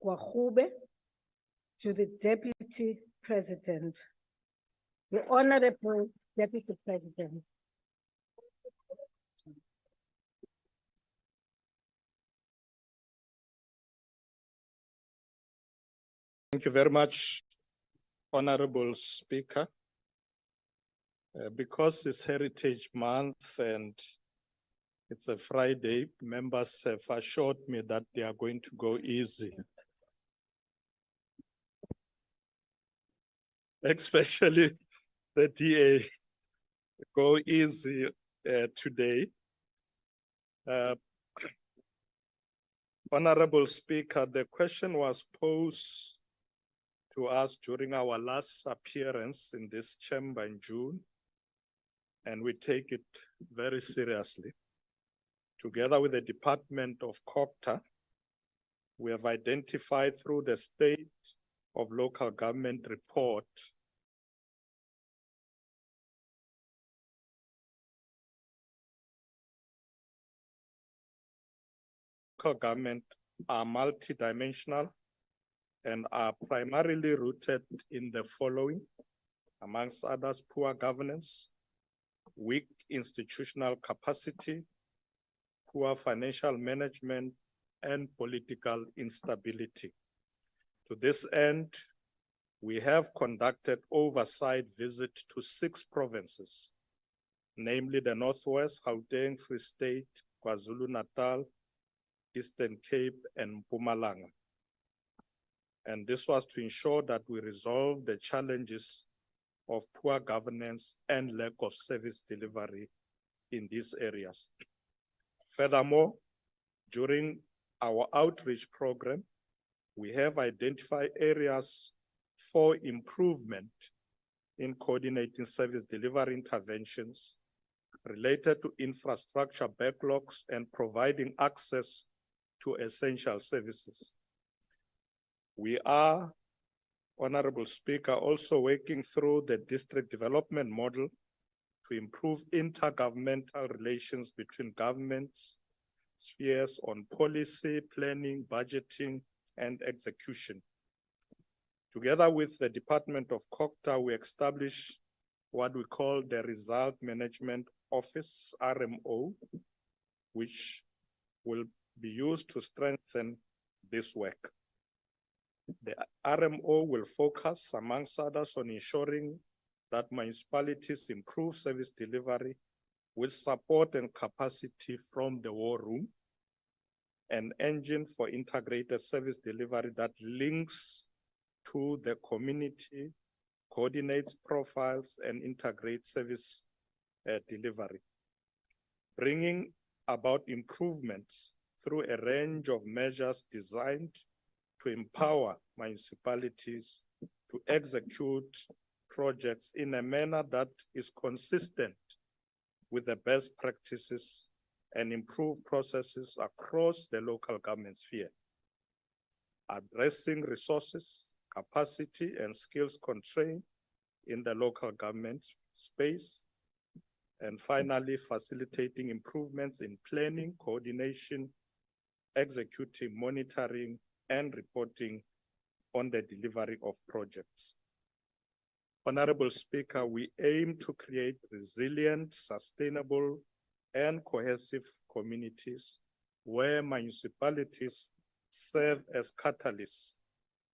Gwahube to the Deputy President. The Honorable Deputy President. Thank you very much, Honorable Speaker. Because it's Heritage Month and it's a Friday, members have assured me that they are going to go easy. Especially the DA, go easy today. Honorable Speaker, the question was posed to us during our last appearance in this chamber in June, and we take it very seriously. Together with the Department of COGTA, we have identified through the State of Local Government report local government are multidimensional and are primarily rooted in the following, amongst others: poor governance, weak institutional capacity, poor financial management, and political instability. To this end, we have conducted oversight visits to 6 provinces, namely the Northwest, Gauteng, Free State, KwaZulu-Natal, Eastern Cape, and Mpumalanga. And this was to ensure that we resolve the challenges of poor governance and lack of service delivery in these areas. Furthermore, during our outreach program, we have identified areas for improvement in coordinating service delivery interventions related to infrastructure backlogs and providing access to essential services. We are, Honorable Speaker, also working through the district development model to improve intergovernmental relations between governments, spheres on policy, planning, budgeting, and execution. Together with the Department of COGTA, we established what we call the Result Management Office, RMO, which will be used to strengthen this work. The RMO will focus, amongst others, on ensuring that municipalities improve service delivery with support and capacity from the war room, an engine for integrated service delivery that links to the community, coordinates profiles, and integrates service delivery, bringing about improvements through a range of measures designed to empower municipalities to execute projects in a manner that is consistent with the best practices and improve processes across the local government sphere, addressing resources, capacity, and skills constraint in the local government space, and finally, facilitating improvements in planning, coordination, executing, monitoring, and reporting on the delivery of projects. Honorable Speaker, we aim to create resilient, sustainable, and cohesive communities where municipalities serve as catalysts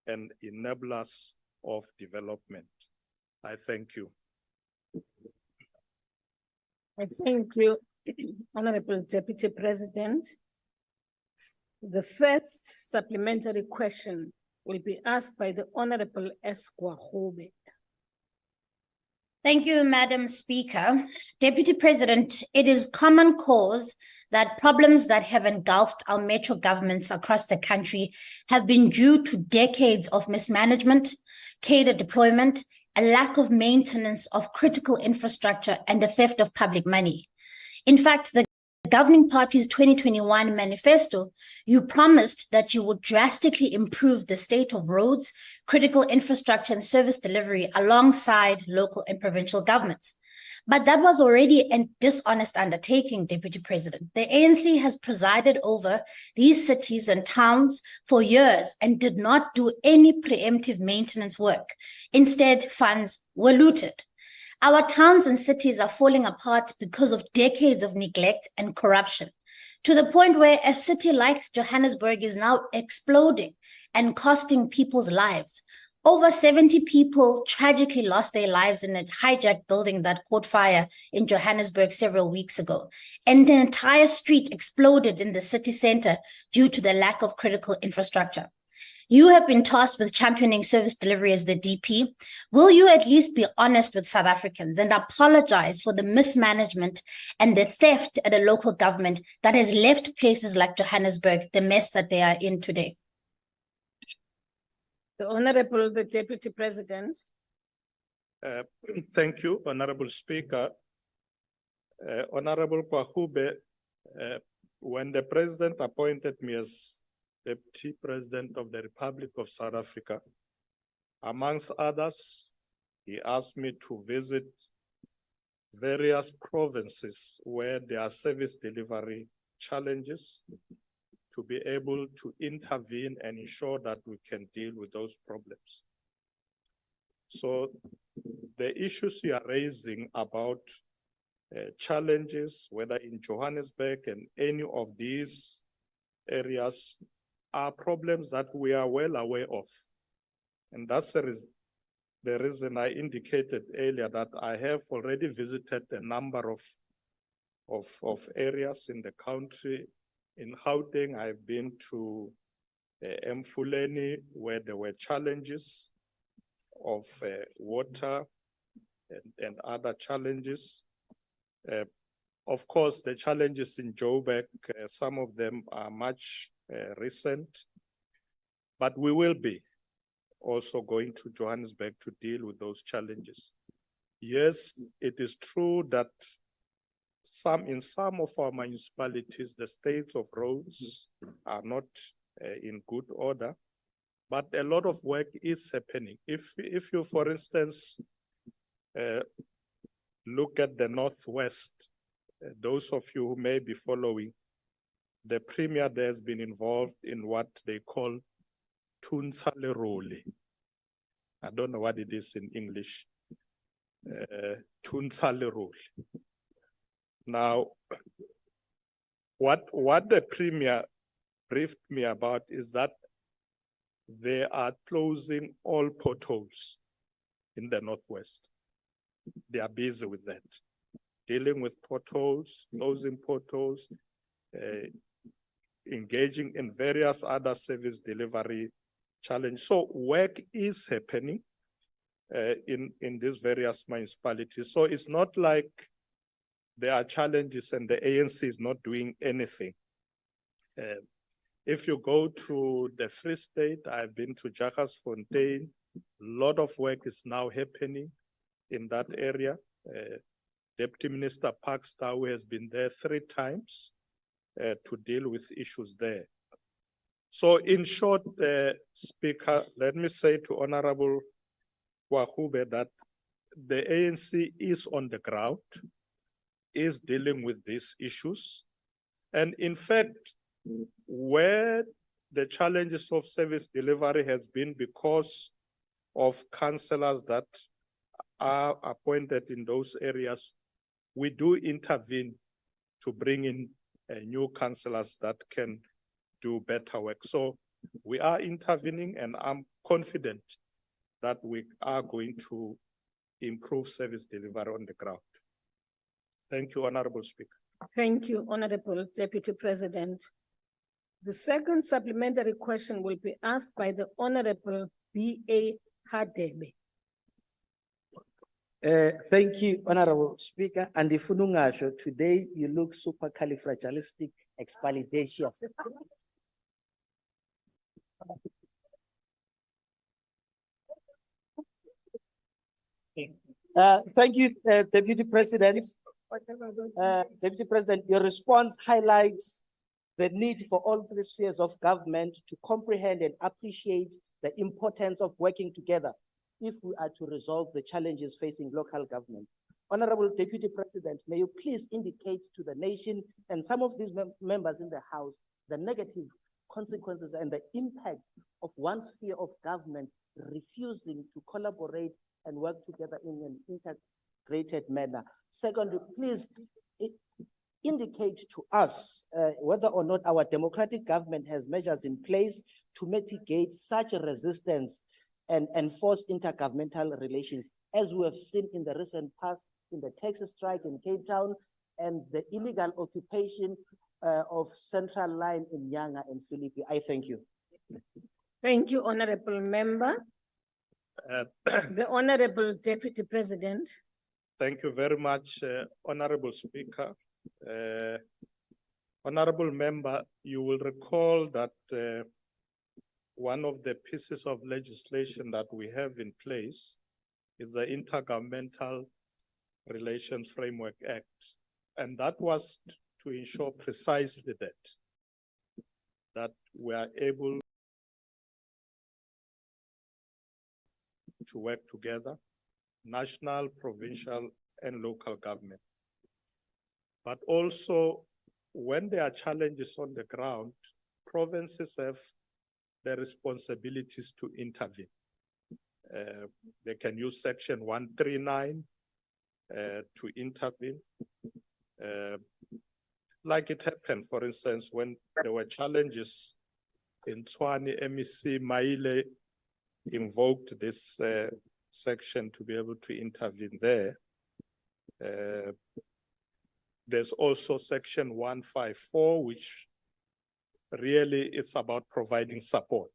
and enablers of development. I thank you. I thank you, Honorable Deputy President. The first supplementary question will be asked by the Honorable S. Gwahube. Thank you, Madam Speaker. Deputy President, it is common cause that problems that have engulfed our metro governments across the country have been due to decades of mismanagement, cadre deployment, a lack of maintenance of critical infrastructure, and the theft of public money. In fact, the governing party's 2021 manifesto, you promised that you would drastically improve the state of roads, critical infrastructure, and service delivery alongside local and provincial governments. But that was already a dishonest undertaking, Deputy President. The ANC has presided over these cities and towns for years and did not do any preemptive maintenance work. Instead, funds were looted. Our towns and cities are falling apart because of decades of neglect and corruption, to the point where a city like Johannesburg is now exploding and costing people's lives. Over 70 people tragically lost their lives in a hijacked building that caught fire in Johannesburg several weeks ago. And an entire street exploded in the city center due to the lack of critical infrastructure. You have been tasked with championing service delivery as the DP. Will you at least be honest with South Africans and apologize for the mismanagement and the theft at a local government that has left places like Johannesburg the mess that they are in today? The Honorable, the Deputy President. Thank you, Honorable Speaker. Honorable Kwahube, when the President appointed me as Deputy President of the Republic of South Africa, amongst others, he asked me to visit various provinces where there are service delivery challenges, to be able to intervene and ensure that we can deal with those problems. So the issues you are raising about challenges, whether in Johannesburg and any of these areas, are problems that we are well aware of. And that's the reason I indicated earlier that I have already visited a number of areas in the country. In Gauteng, I've been to Mfuleni, where there were challenges of water and other challenges. Of course, the challenges in Joburg, some of them are much recent, but we will be also going to Johannesburg to deal with those challenges. Yes, it is true that in some of our municipalities, the states of roads are not in good order, but a lot of work is happening. If you, for instance, look at the Northwest, those of you who may be following, the Premier there has been involved in what they call Tunsaleroli. I don't know what it is in English. Tunsaleroli. Now, what the Premier briefed me about is that they are closing all potholes in the Northwest. They are busy with that, dealing with potholes, closing potholes, engaging in various other service delivery challenges. So work is happening in these various municipalities. So it's not like there are challenges and the ANC is not doing anything. If you go to the Free State, I've been to Jagersfontein, a lot of work is now happening in that area. Deputy Minister Parkstow has been there 3 times to deal with issues there. So in short, Speaker, let me say to Honorable Kwahube that the ANC is on the ground, is dealing with these issues. And in fact, where the challenges of service delivery has been because of councillors that are appointed in those areas, we do intervene to bring in new councillors that can do better work. So we are intervening, and I'm confident that we are going to improve service delivery on the ground. Thank you, Honorable Speaker. Thank you, Honorable Deputy President. The second supplementary question will be asked by the Honorable B.A. Hadebe. Thank you, Honorable Speaker. And the Funungasho, today you look supercalifragilisticexpialidocious. Thank you, Deputy President. Deputy President, your response highlights the need for all 3 spheres of government to comprehend and appreciate the importance of working together if we are to resolve the challenges facing local government. Honorable Deputy President, may you please indicate to the nation and some of these members in the House the negative consequences and the impact of one sphere of government refusing to collaborate and work together in an integrated manner. Secondly, please indicate to us whether or not our democratic government has measures in place to mitigate such a resistance and enforce intergovernmental relations, as we have seen in the recent past in the Texas strike in Cape Town and the illegal occupation of Central Line in Nyanga and Philippi. I thank you. Thank you, Honorable Member. The Honorable Deputy President. Thank you very much, Honorable Speaker. Honorable Member, you will recall that one of the pieces of legislation that we have in place is the Intergovernmental Relations Framework Act. And that was to ensure precisely that we are able to work together, national, provincial, and local government. But also, when there are challenges on the ground, provinces have the responsibilities to intervene. They can use Section 139 to intervene. Like it happened, for instance, when there were challenges in Tshwane, MEC Maile invoked this section to be able to intervene there. There's also Section 154, which really is about providing support.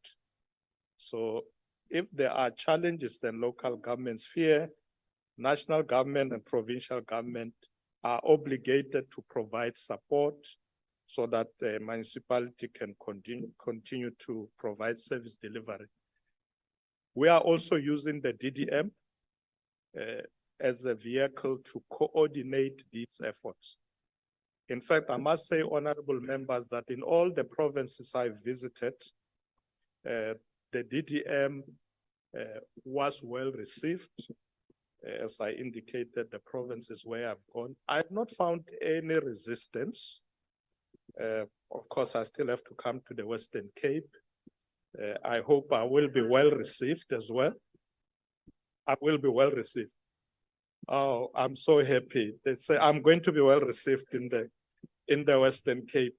So if there are challenges, then local governments fear, national government and provincial government are obligated to provide support so that the municipality can continue to provide service delivery. We are also using the DDM as a vehicle to coordinate these efforts. In fact, I must say, honorable members, that in all the provinces I've visited, the DDM was well received. As I indicated, the provinces where I've gone, I've not found any resistance. Of course, I still have to come to the Western Cape. I hope I will be well received as well. I will be well received. Oh, I'm so happy. They say I'm going to be well received in the Western Cape.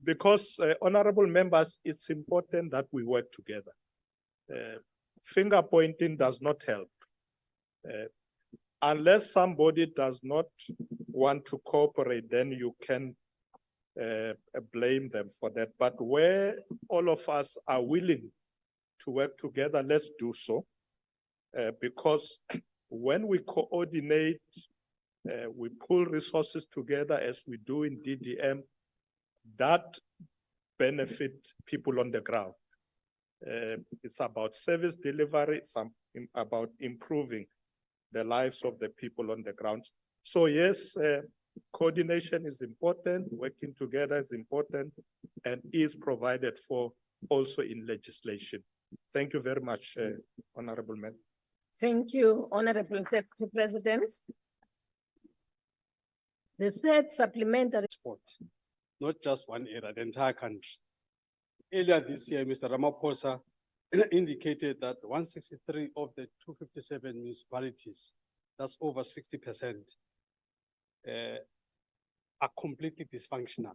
Because, honorable members, it's important that we work together. Finger pointing does not help. Unless somebody does not want to cooperate, then you can blame them for that. But where all of us are willing to work together, let's do so. Because when we coordinate, we pull resources together as we do in DDM, that benefit people on the ground. It's about service delivery, it's about improving the lives of the people on the ground. So yes, coordination is important, working together is important, and is provided for also in legislation. Thank you very much, Honorable Member. Thank you, Honorable Deputy President. The third supplementary. Sport, not just one area, the entire country. Earlier this year, Mr. Ramaphosa indicated that 163 of the 257 municipalities, that's over 60%, are completely dysfunctional.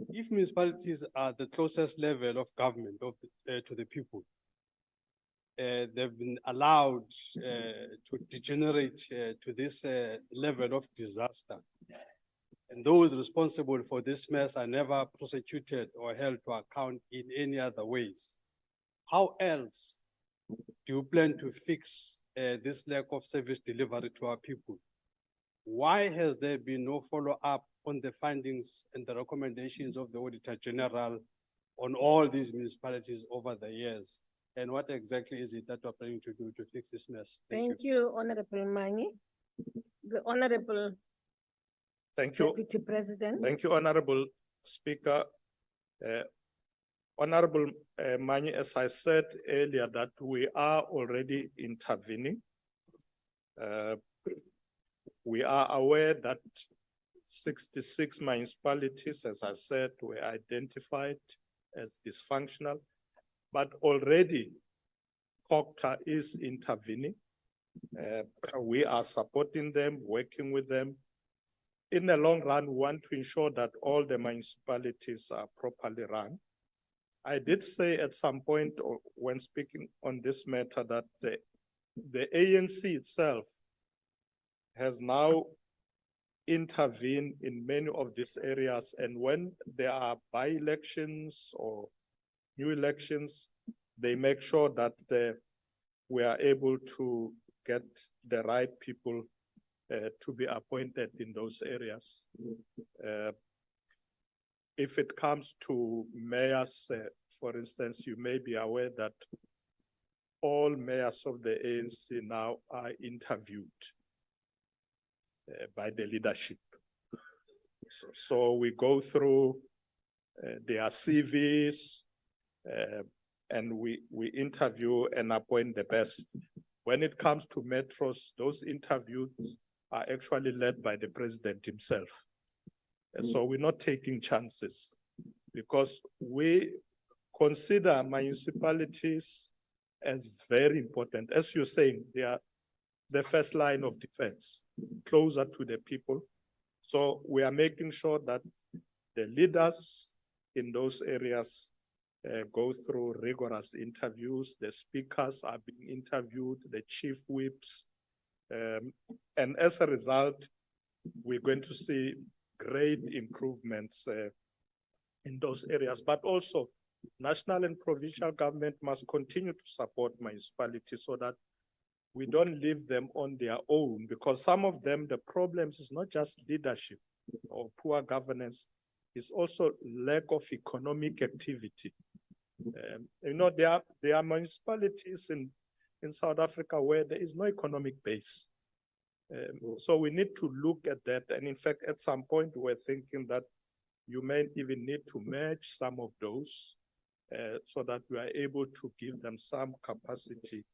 If municipalities are the closest level of government to the people, they've been allowed to degenerate to this level of disaster. And those responsible for this mess are never prosecuted or held to account in any other ways. How else do you plan to fix this lack of service delivery to our people? Why has there been no follow-up on the findings and the recommendations of the Auditor General on all these municipalities over the years? And what exactly is it that we're planning to do to fix this mess? Thank you, Honorable Mangi. The Honorable Deputy President. Thank you, Honorable Speaker. Honorable Mangi, as I said earlier, that we are already intervening. We are aware that 66 municipalities, as I said, were identified as dysfunctional, but already COCTA is intervening. We are supporting them, working with them. In the long run, we want to ensure that all the municipalities are properly run. I did say at some point when speaking on this matter that the ANC itself has now intervened in many of these areas, and when there are by-elections or new elections, they make sure that we are able to get the right people to be appointed in those areas. If it comes to mayors, for instance, you may be aware that all mayors of the ANC now are interviewed by the leadership. So we go through their CVs and we interview and appoint the best. When it comes to metros, those interviews are actually led by the president himself. And so we're not taking chances because we consider municipalities as very important. As you're saying, they are the first line of defense, closer to the people. So we are making sure that the leaders in those areas go through rigorous interviews. The speakers are being interviewed, the chief whips. And as a result, we're going to see great improvements in those areas. But also, national and provincial government must continue to support municipalities so that we don't leave them on their own, because some of them, the problems is not just leadership or poor governance, it's also lack of economic activity. You know, there are municipalities in South Africa where there is no economic base. So we need to look at that. And in fact, at some point, we're thinking that you may even need to merge some of those so that we are able to give them some capacity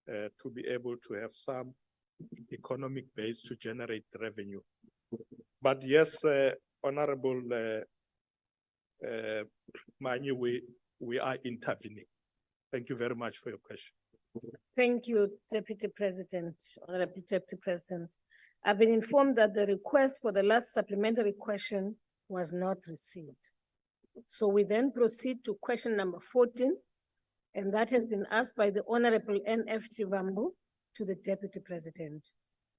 to be able to have some economic base to generate revenue. But yes, Honorable Mani, we are intervening. Thank you very much for your question. Thank you, Deputy President, Honorable Deputy President. I've been informed that the request for the last supplementary question was not received. So we then proceed to question number 14, and that has been asked by the Honorable N.F. Chivambu to the Deputy President.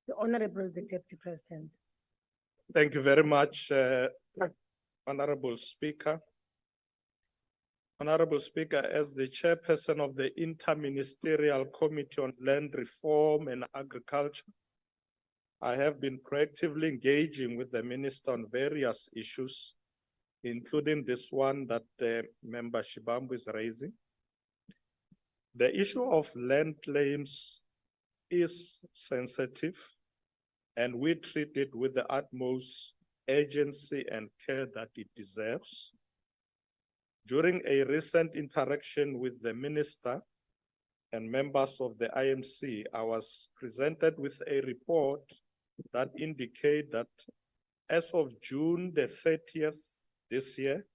The Honorable Deputy President. Thank you very much, Honorable Speaker. Honorable Speaker, as the chairperson of the Interministerial Committee on Land Reform and Agriculture, I have been proactively engaging with the Minister on various issues, including this one that Member Shibambu is raising. The issue of land claims is sensitive, and we treat it with the utmost urgency and care that it deserves. During a recent interaction with the Minister and members of the IMC, I was presented with a report that indicates that as of June the 30th this year,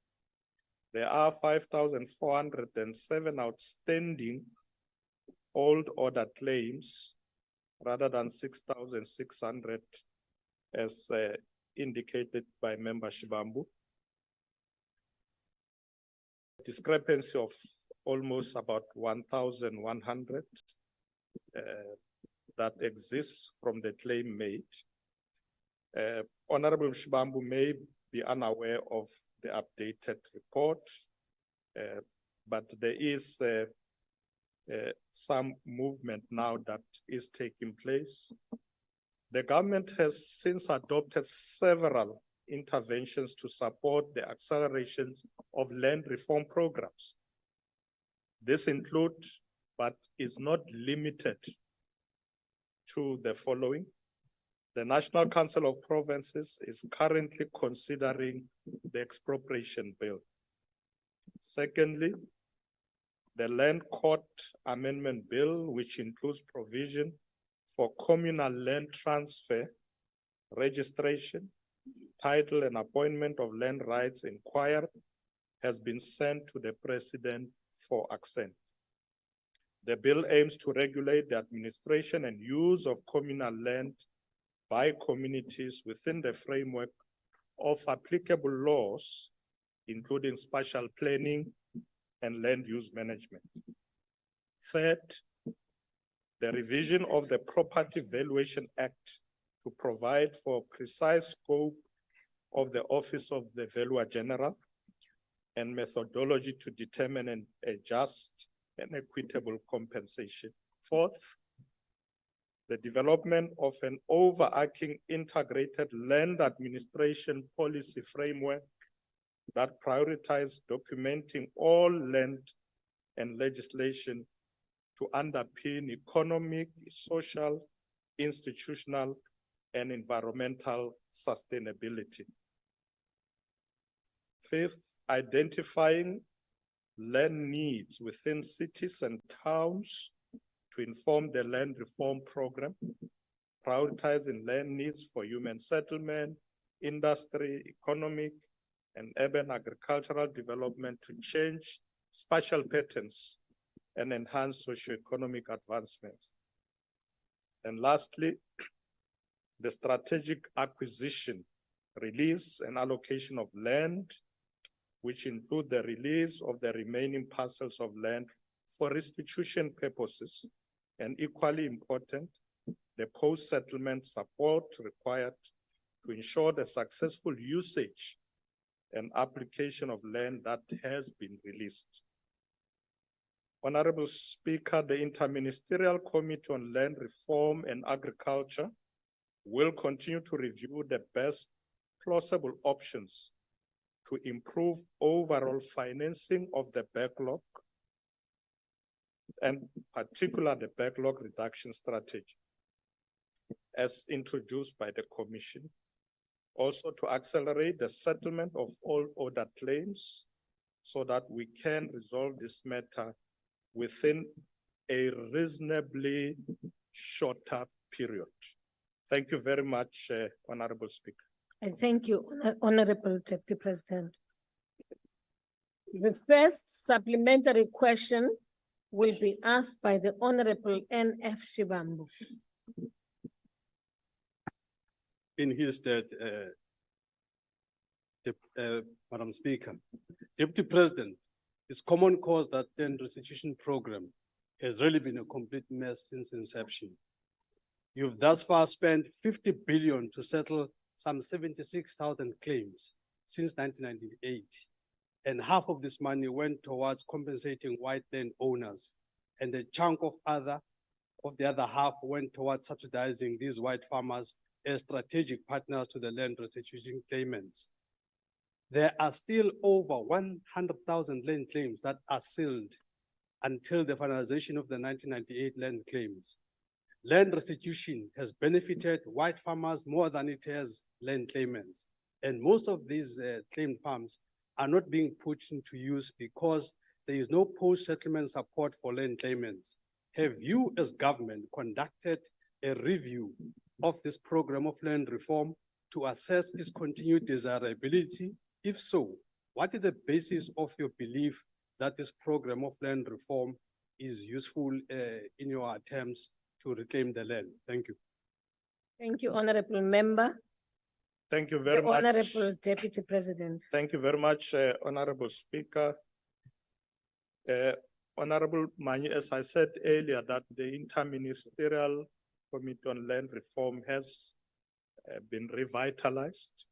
there are 5,407 outstanding old order claims rather than 6,600 as indicated by Member Shibambu. Discrepancy of almost about 1,100 that exists from the claim made. Honorable Shibambu may be unaware of the updated report, but there is some movement now that is taking place. The government has since adopted several interventions to support the acceleration of land reform programs. This includes, but is not limited to the following. The National Council of Provinces is currently considering the expropriation bill. Secondly, the Land Court Amendment Bill, which includes provision for communal land transfer registration, title and appointment of land rights inquiry has been sent to the President for assent. The bill aims to regulate the administration and use of communal land by communities within the framework of applicable laws, including spatial planning and land use management. Third, the revision of the Property Valuation Act to provide for precise scope of the Office of the Valuer General and methodology to determine and adjust an equitable compensation. Fourth, the development of an overarching integrated land administration policy framework that prioritizes documenting all land and legislation to underpin economic, social, institutional, and environmental sustainability. Fifth, identifying land needs within cities and towns to inform the land reform program, prioritizing land needs for human settlement, industry, economic, and urban agricultural development to change spatial patterns and enhance socioeconomic advancements. And lastly, the strategic acquisition, release, and allocation of land, which include the release of the remaining parcels of land for restitution purposes, and equally important, the post-settlement support required to ensure the successful usage and application of land that has been released. Honorable Speaker, the Interministerial Committee on Land Reform and Agriculture will continue to review the best plausible options to improve overall financing of the backlog, and particularly the backlog reduction strategy as introduced by the Commission. Also to accelerate the settlement of all ordered claims so that we can resolve this matter within a reasonably shorter period. Thank you very much, Honorable Speaker. And thank you, Honorable Deputy President. The first supplementary question will be asked by the Honorable N.F. Shivambu. In his stead, Madam Speaker, Deputy President, it's common cause that the restitution program has really been a complete mess since inception. You've thus far spent 50 billion to settle some 76,000 claims since 1998. And half of this money went towards compensating white land owners. And a chunk of the other half went towards subsidizing these white farmers as strategic partners to the land restitution claimants. There are still over 100,000 land claims that are sealed until the finalization of the 1998 land claims. Land restitution has benefited white farmers more than it has land claimants. And most of these claimed farms are not being put into use because there is no post-settlement support for land claimants. Have you as government conducted a review of this program of land reform to assess its continued desirability? If so, what is the basis of your belief that this program of land reform is useful in your attempts to reclaim the land? Thank you. Thank you, Honorable Member. Thank you very much. Honorable Deputy President. Thank you very much, Honorable Speaker. Honorable Mani, as I said earlier, that the Interministerial Committee on Land Reform has been revitalized.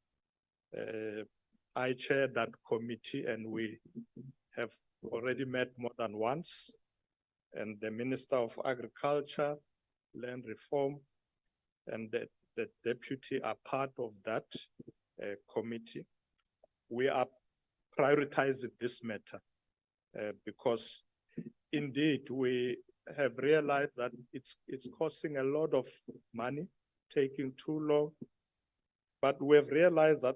I chair that committee and we have already met more than once. And the Minister of Agriculture, Land Reform, and the deputy are part of that committee. We are prioritizing this matter because indeed we have realized that it's costing a lot of money, taking too long. But we have realized that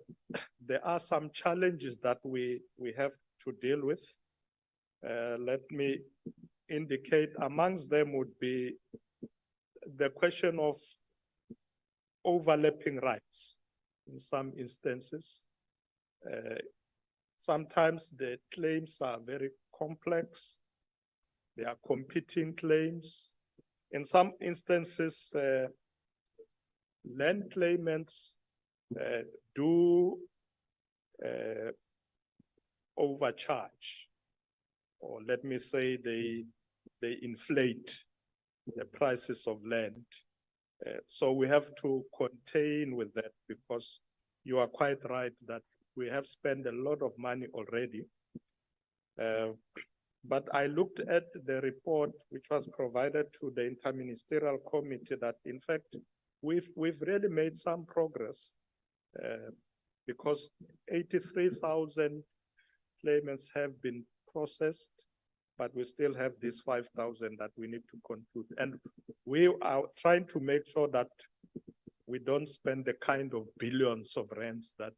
there are some challenges that we have to deal with. Let me indicate amongst them would be the question of overlapping rights in some instances. Sometimes the claims are very complex. They are competing claims. In some instances, land claimants do overcharge, or let me say they inflate the prices of land. So we have to contain with that, because you are quite right that we have spent a lot of money already. But I looked at the report which was provided to the Interministerial Committee that in fact, we've really made some progress because 83,000 claimants have been processed, but we still have this 5,000 that we need to conclude. And we are trying to make sure that we don't spend the kind of billions of rands that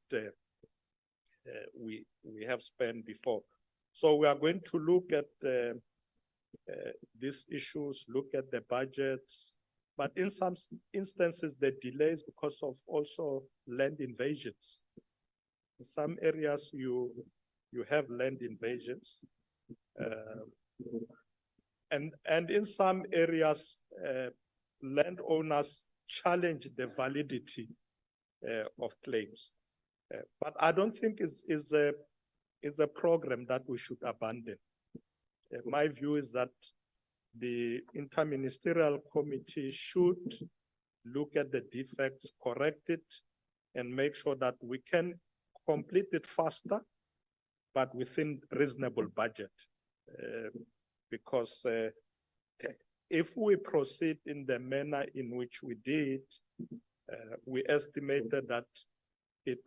we have spent before. So we are going to look at these issues, look at the budgets, but in some instances, the delays because of also land invasions. In some areas, you have land invasions. And in some areas, landowners challenge the validity of claims. But I don't think is a program that we should abandon. My view is that the Interministerial Committee should look at the defects, correct it, and make sure that we can complete it faster, but within reasonable budget. Because if we proceed in the manner in which we did, we estimated that it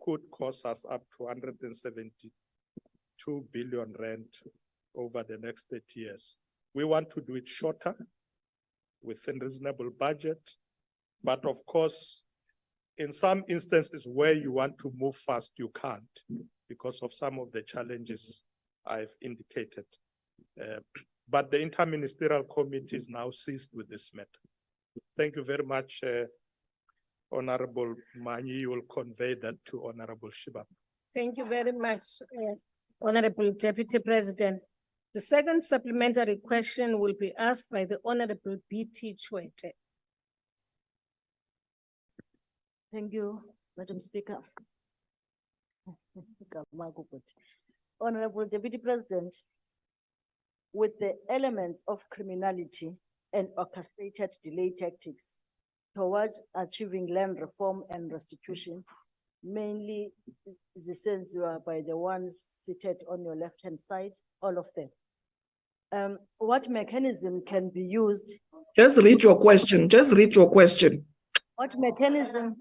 could cost us up to 172 billion rand over the next 30 years. We want to do it shorter, within reasonable budget, but of course, in some instances where you want to move fast, you can't because of some of the challenges I've indicated. But the Interministerial Committee is now seized with this matter. Thank you very much, Honorable Mani. You will convey that to Honorable Shiba. Thank you very much, Honorable Deputy President. The second supplementary question will be asked by the Honorable B.T. Chwete. Thank you, Madam Speaker. Honorable Deputy President, with the elements of criminality and orchestrated delay tactics towards achieving land reform and restitution, mainly zisenziwa by the ones seated on your left-hand side, all of them. What mechanism can be used? Just read your question. Just read your question. What mechanism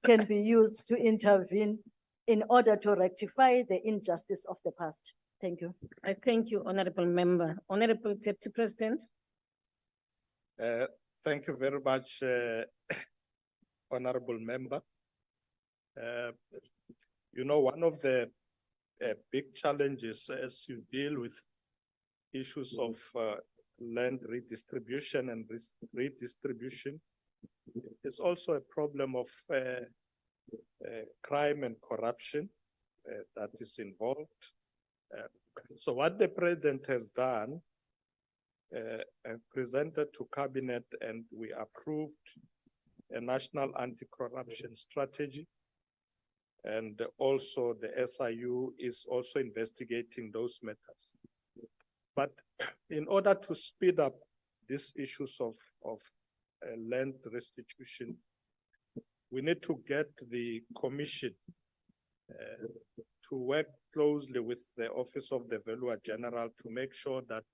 can be used to intervene in order to rectify the injustice of the past? Thank you. I thank you, Honorable Member. Honorable Deputy President. Thank you very much, Honorable Member. You know, one of the big challenges as you deal with issues of land redistribution and redistribution is also a problem of crime and corruption that is involved. So what the President has done and presented to Cabinet, and we approved a national anti-corruption strategy. And also the SIU is also investigating those matters. But in order to speed up these issues of land restitution, we need to get the Commission to work closely with the Office of the Valuer General to make sure that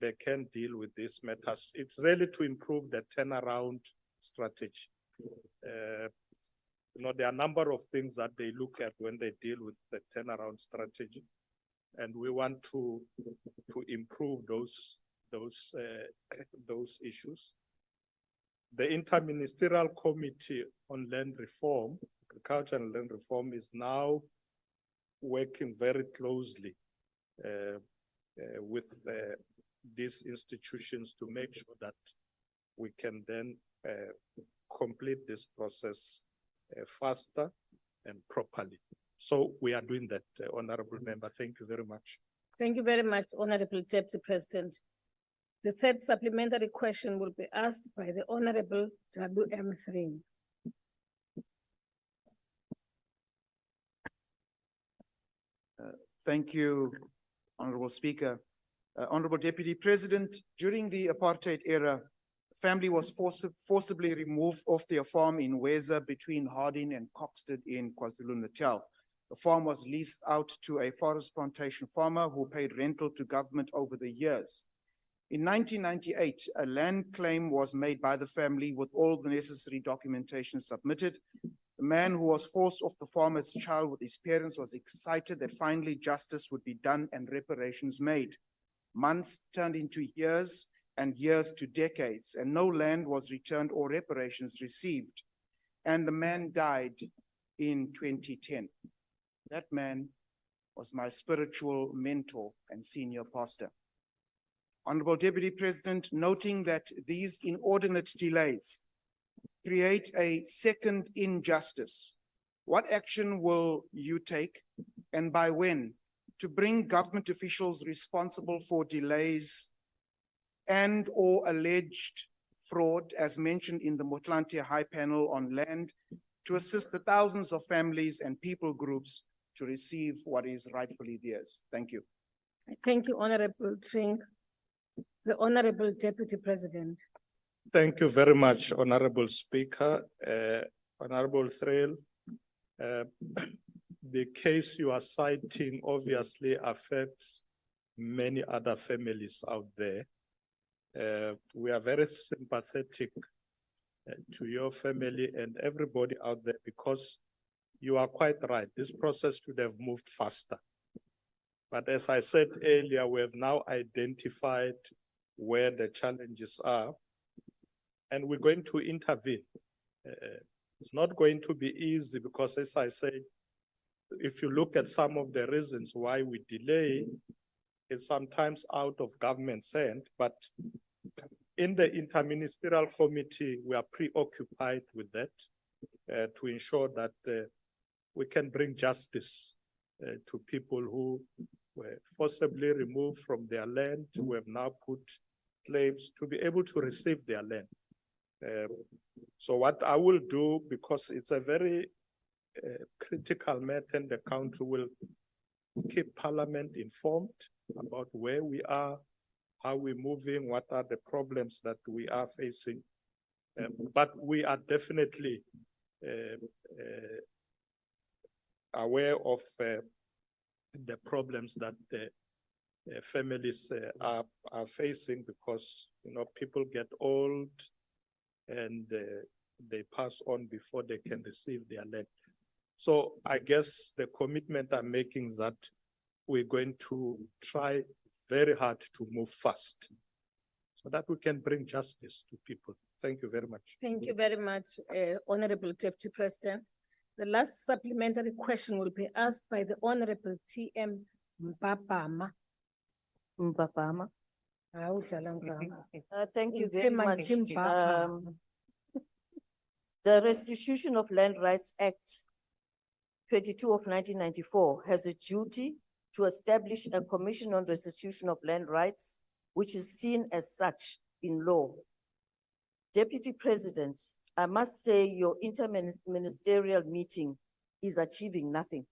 they can deal with these matters. It's really to improve the turnaround strategy. You know, there are a number of things that they look at when they deal with the turnaround strategy, and we want to improve those issues. The Interministerial Committee on Land Reform, Agriculture and Land Reform, is now working very closely with these institutions to make sure that we can then complete this process faster and properly. So we are doing that, Honorable Member. Thank you very much. Thank you very much, Honorable Deputy President. The third supplementary question will be asked by the Honorable WM3. Thank you, Honorable Speaker. Honorable Deputy President, during the apartheid era, the family was forcibly removed off their farm in Weza between Harding and Coxted in KwaZulu-Natal. The farm was leased out to a forest plantation farmer who paid rental to government over the years. In 1998, a land claim was made by the family with all the necessary documentation submitted. The man who was forced off the farm as a child with his parents was excited that finally justice would be done and reparations made. Months turned into years and years to decades, and no land was returned or reparations received. And the man died in 2010. That man was my spiritual mentor and senior pastor. Honorable Deputy President, noting that these inordinate delays create a second injustice, what action will you take, and by when, to bring government officials responsible for delays and or alleged fraud, as mentioned in the Motlanthe High Panel on Land, to assist the thousands of families and people groups to receive what is rightfully theirs? Thank you. Thank you, Honorable Trink. The Honorable Deputy President. Thank you very much, Honorable Speaker. Honorable Thrail, the case you are citing obviously affects many other families out there. We are very sympathetic to your family and everybody out there, because you are quite right. This process should have moved faster. But as I said earlier, we have now identified where the challenges are, and we're going to intervene. It's not going to be easy because, as I said, if you look at some of the reasons why we delay, it's sometimes out of government's hand, but in the interministerial committee, we are preoccupied with that to ensure that we can bring justice to people who were forcibly removed from their land, who have now put claims to be able to receive their land. So what I will do, because it's a very critical matter, and the country will keep Parliament informed about where we are, how we're moving, what are the problems that we are facing. But we are definitely aware of the problems that the families are facing, because people get old and they pass on before they can receive their land. So I guess the commitment I'm making is that we're going to try very hard to move fast so that we can bring justice to people. Thank you very much. Thank you very much, Honorable Deputy President. The last supplementary question will be asked by the Honorable T.M. Mpapama. Mpapama. The Thank you very much. The Restitution of Land Rights Act 22 of 1994 has a duty to establish a Commission on Restitution of Land Rights, which is seen as such in law. Deputy President, I must say your interministerial meeting is achieving nothing.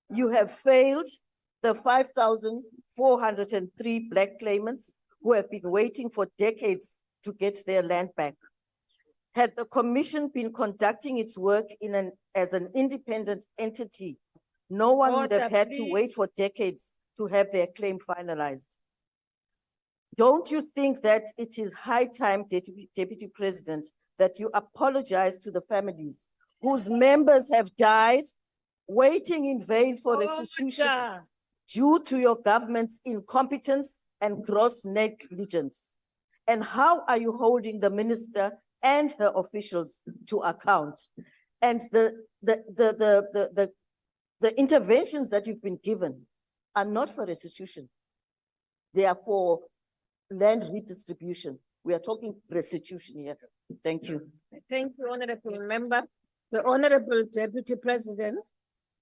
You have failed the 5,403 Black claimants who have been waiting for decades to get their land back. Had the Commission been conducting its work as an independent entity, no one would have had to wait for decades to have their claim finalized. Don't you think that it is high time, Deputy President, that you apologize to the families whose members have died waiting in vain for restitution due to your government's incompetence and gross negligence? And how are you holding the minister and her officials to account? And the interventions that you've been given are not for restitution. They are for land redistribution. We are talking restitution here. Thank you. Thank you, Honorable Member. The Honorable Deputy President.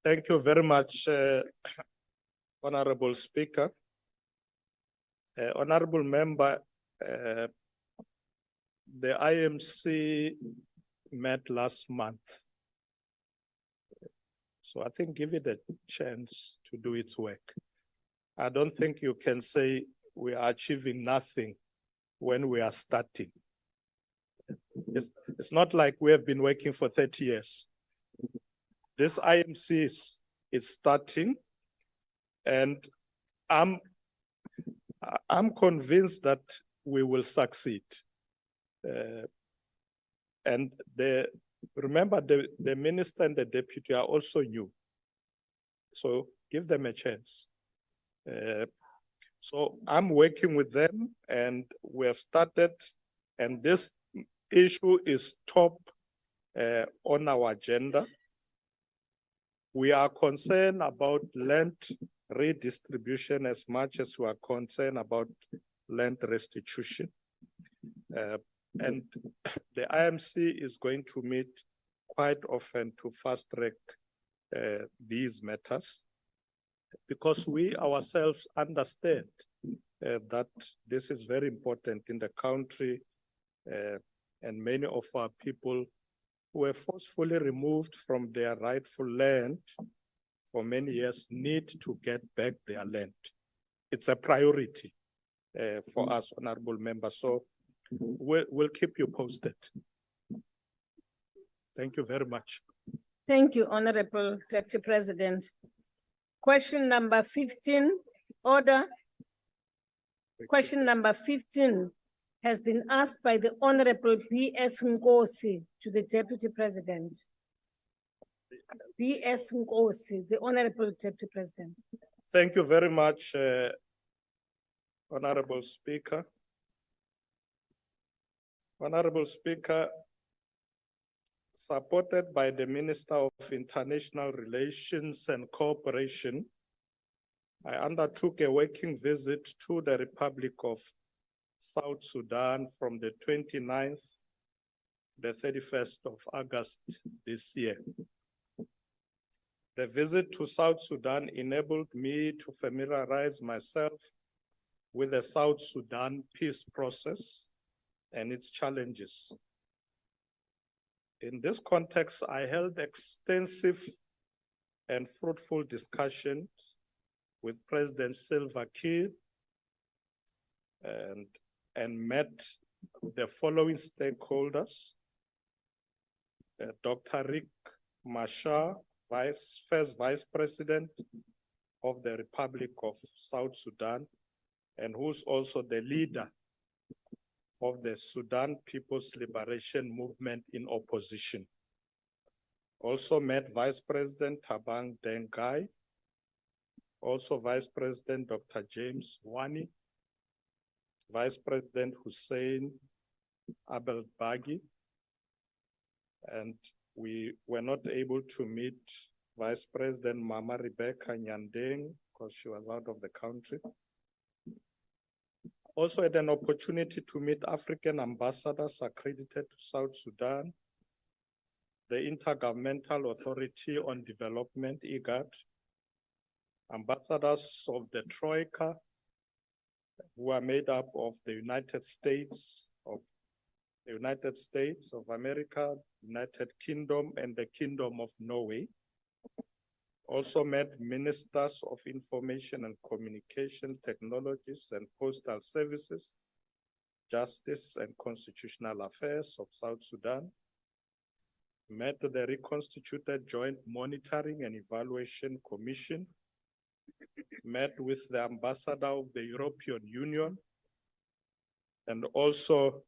Thank you very much, Honorable Speaker. Honorable Member, the IMC met last month. So I think give it a chance to do its work. I don't think you can say we are achieving nothing when we are starting. It's not like we have been working for 30 years. This IMC is starting, and I'm convinced that we will succeed. And remember, the minister and the deputy are also new. So give them a chance. So I'm working with them, and we have started, and this issue is top on our agenda. We are concerned about land redistribution as much as we are concerned about land restitution. And the IMC is going to meet quite often to fast track these matters, because we ourselves understand that this is very important in the country, and many of our people who were forcefully removed from their rightful land for many years need to get back their land. It's a priority for us, Honorable Member. So we'll keep you posted. Thank you very much. Thank you, Honorable Deputy President. Question number 15, order. Question number 15 has been asked by the Honorable B.S. Nkosi to the Deputy President. B.S. Nkosi, the Honorable Deputy President. Thank you very much, Honorable Speaker. Honorable Speaker, supported by the Minister of International Relations and Cooperation, I undertook a working visit to the Republic of South Sudan from the 29th to the 31st of August this year. The visit to South Sudan enabled me to familiarize myself with the South Sudan peace process and its challenges. In this context, I held extensive and fruitful discussions with President Salva Kiir and met the following stakeholders: Dr. Riek Machar, first Vice President of the Republic of South Sudan, and who's also the leader of the Sudan People's Liberation Movement in opposition. Also met Vice President Thabang Dengai, also Vice President Dr. James Wani, Vice President Hussein Abel Bagi, and we were not able to meet Vice President Mama Rebecca Nyandeng because she was out of the country. Also had an opportunity to meet African ambassadors accredited to South Sudan, the Intergovernmental Authority on Development, IGAD, ambassadors of the Troika, who are made up of the United States of America, United Kingdom, and the Kingdom of Norway. Also met ministers of information and communication technologies and postal services, justice and constitutional affairs of South Sudan. Met the reconstituted Joint Monitoring and Evaluation Commission. Met with the ambassador of the European Union, and also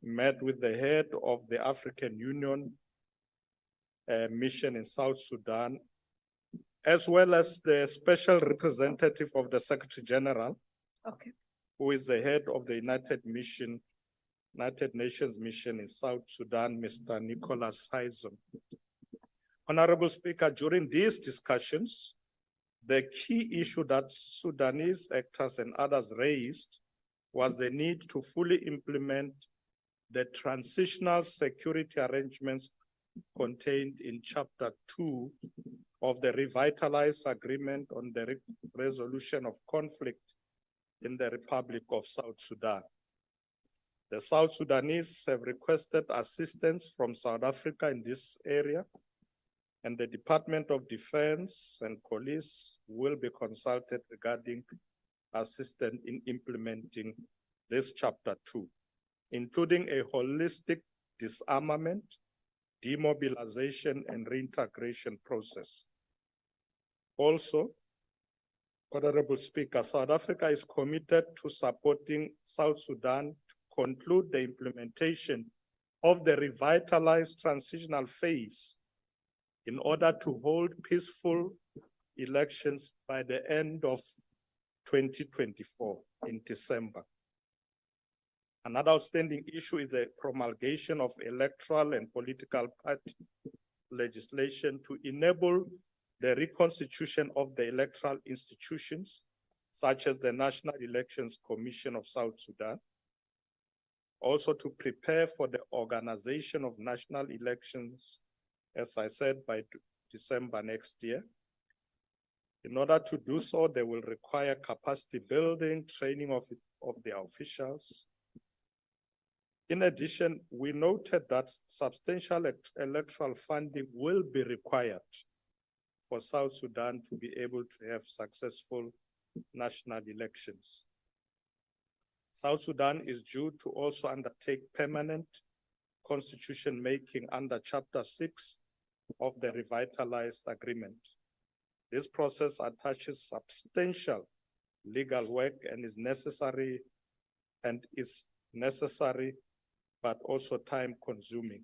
met with the head of the African Union mission in South Sudan, as well as the special representative of the Secretary General, who is the head of the United Nations mission in South Sudan, Mr. Nicholas Haysom. Honorable Speaker, during these discussions, The key issue that Sudanese actors and others raised was the need to fully implement the transitional security arrangements contained in Chapter 2 of the Revitalized Agreement on the Resolution of Conflict in the Republic of South Sudan. The South Sudanese have requested assistance from South Africa in this area, and the Department of Defense and Police will be consulted regarding assistance in implementing this Chapter 2, including a holistic disarmament, demobilization, and reintegration process. Also, Honorable Speaker, South Africa is committed to supporting South Sudan to conclude the implementation of the revitalized transitional phase in order to hold peaceful elections by the end of 2024 in December. Another outstanding issue is the promulgation of electoral and political party legislation to enable the reconstitution of the electoral institutions, such as the National Elections Commission of South Sudan. Also to prepare for the organization of national elections, as I said, by December next year. In order to do so, they will require capacity building, training of their officials. In addition, we noted that substantial electoral funding will be required for South Sudan to be able to have successful national elections. South Sudan is due to also undertake permanent constitution making under Chapter 6 of the Revitalized Agreement. This process attaches substantial legal work and is necessary, but also time consuming.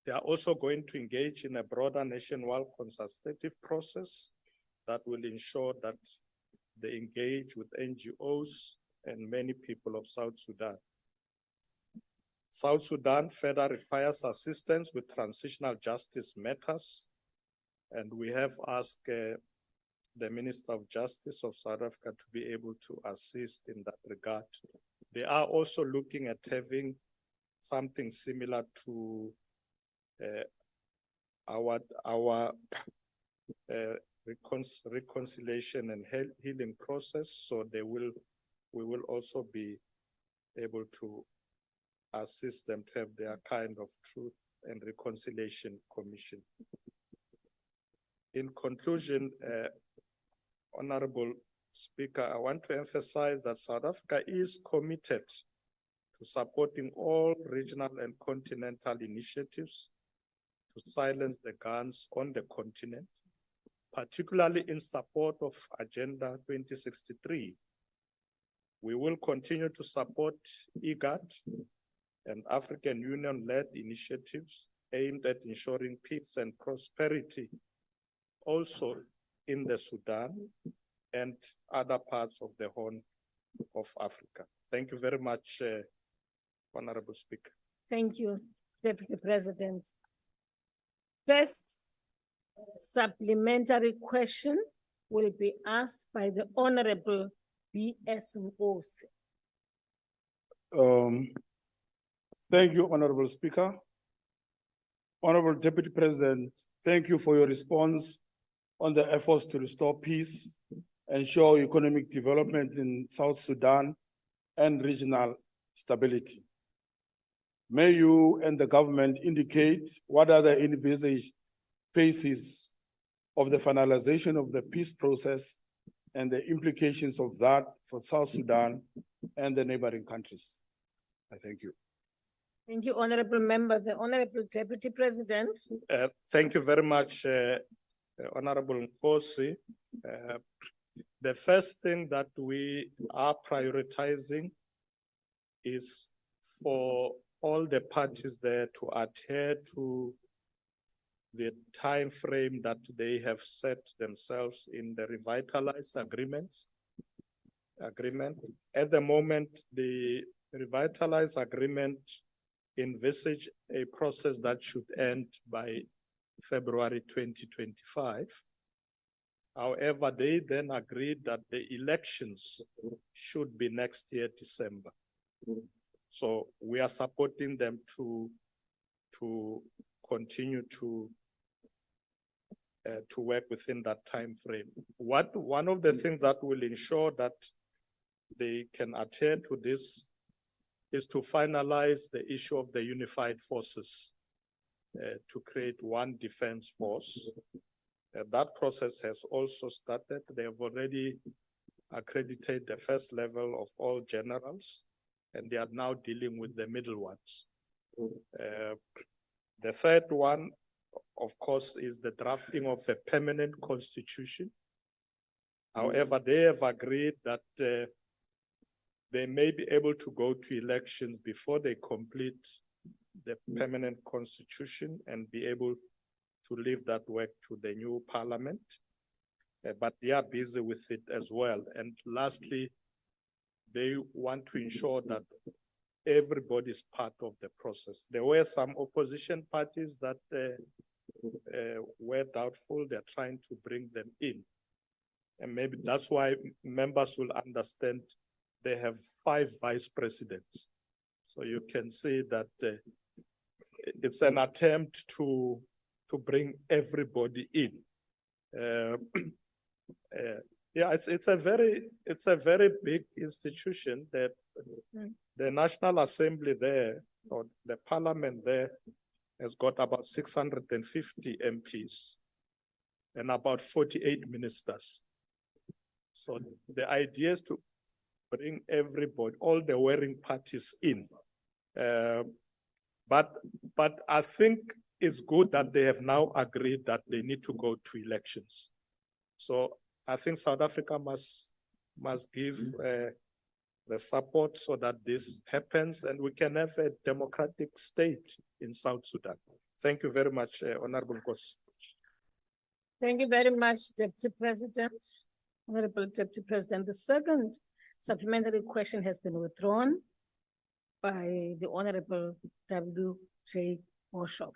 They are also going to engage in a broader nationwide consultative process that will ensure that they engage with NGOs and many people of South Sudan. South Sudan further requires assistance with transitional justice matters, and we have asked the Minister of Justice of South Africa to be able to assist in that regard. They are also looking at having something similar to our reconciliation and healing process. So we will also be able to assist them to have their kind of truth and reconciliation commission. In conclusion, Honorable Speaker, I want to emphasize that South Africa is committed to supporting all regional and continental initiatives to silence the guns on the continent, particularly in support of Agenda 2063. We will continue to support IGAD and African Union-led initiatives aimed at ensuring peace and prosperity also in the Sudan and other parts of the Horn of Africa. Thank you very much, Honorable Speaker. Thank you, Deputy President. First supplementary question will be asked by the Honorable B.S. Nkosi. Thank you, Honorable Speaker. Honorable Deputy President, thank you for your response on the efforts to restore peace, ensure economic development in South Sudan, and regional stability. May you and the government indicate what are the envisaged phases of the finalization of the peace process and the implications of that for South Sudan and the neighboring countries? I thank you. Thank you, Honorable Member. The Honorable Deputy President. Thank you very much, Honorable Nkosi. The first thing that we are prioritizing is for all the parties there to adhere to the time frame that they have set themselves in the revitalized agreement. At the moment, the revitalized agreement envisage a process that should end by February 2025. However, they then agreed that the elections should be next year, December. So we are supporting them to continue to work within that time frame. One of the things that will ensure that they can adhere to this is to finalize the issue of the unified forces to create one defense force. That process has also started. They have already accredited the first level of all generals, and they are now dealing with the middle ones. The third one, of course, is the drafting of a permanent constitution. However, they have agreed that they may be able to go to elections before they complete the permanent constitution and be able to leave that work to the new parliament. But they are busy with it as well. And lastly, they want to ensure that everybody is part of the process. There were some opposition parties that were doubtful. They're trying to bring them in. And maybe that's why members will understand they have 5 vice presidents. So you can see that it's an attempt to bring everybody in. Yeah, it's a very big institution that the National Assembly there, or the parliament there, has got about 650 MPs and about 48 ministers. So the idea is to bring everybody, all the warring parties in. But I think it's good that they have now agreed that they need to go to elections. So I think South Africa must give the support so that this happens and we can have a democratic state in South Sudan. Thank you very much, Honorable Kosi. Thank you very much, Deputy President. Honorable Deputy President, the second supplementary question has been withdrawn by the Honorable W.J. Oshoff.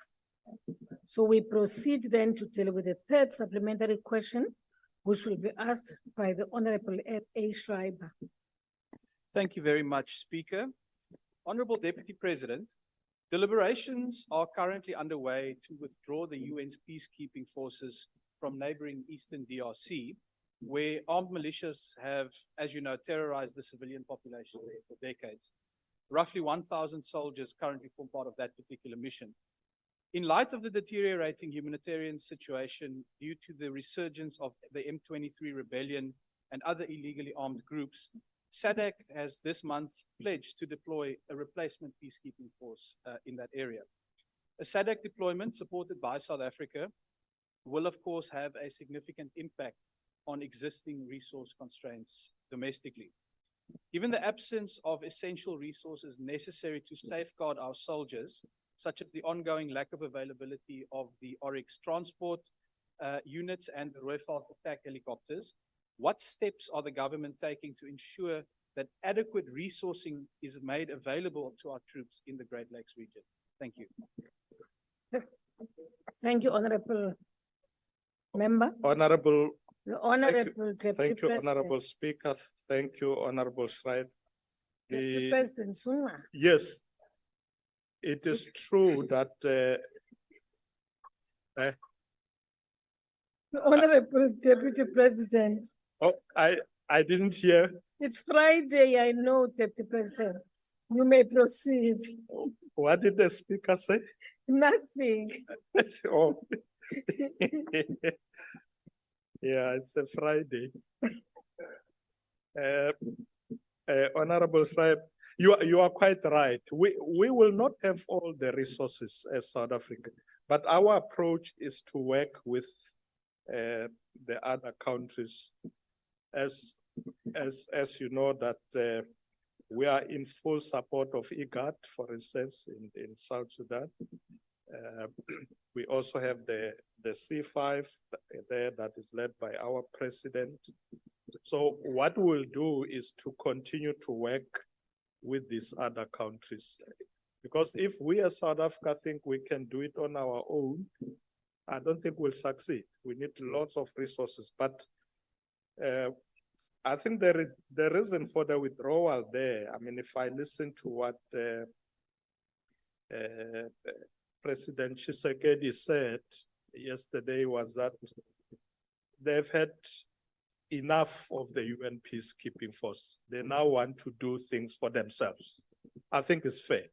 So we proceed then to deal with the third supplementary question, which will be asked by the Honorable A. Schreiber. Thank you very much, Speaker. Honorable Deputy President, deliberations are currently underway to withdraw the UN's peacekeeping forces from neighboring Eastern DRC, where armed militias have, as you know, terrorized the civilian population there for decades. Roughly 1,000 soldiers currently form part of that particular mission. In light of the deteriorating humanitarian situation due to the resurgence of the M23 rebellion and other illegally armed groups, SADC has this month pledged to deploy a replacement peacekeeping force in that area. A SADC deployment supported by South Africa will, of course, have a significant impact on existing resource constraints domestically. Given the absence of essential resources necessary to safeguard our soldiers, such as the ongoing lack of availability of the Oryx transport units and the Rooivalk attack helicopters, what steps are the government taking to ensure that adequate resourcing is made available to our troops in the Great Lakes region? Thank you. Thank you, Honorable Member. Honorable. The Honorable Deputy Thank you, President. Honorable Speaker. Thank you, Honorable Schreiber. Deputy President Zuma. Yes, it is true that The Honorable Deputy President. oh, I didn't hear. It's Friday, I know, Deputy President. You may proceed. What did the speaker say? Nothing. Oh. Yeah, it's a Friday. Honorable Schreiber, you are quite right. We will not have all the resources as South Africa, but our approach is to work with the other countries. As you know that we are in full support of IGAD, for instance, in South Sudan. We also have the C5 there that is led by our president. So what we'll do is to continue to work with these other countries. Because if we as South Africa think we can do it on our own, I don't think we'll succeed. We need lots of resources, but I think the reason for the withdrawal there, I mean, if I listen to what President Tshisekedi said yesterday, was that they've had enough of the UN peacekeeping force. They now want to do things for themselves. I think it's fair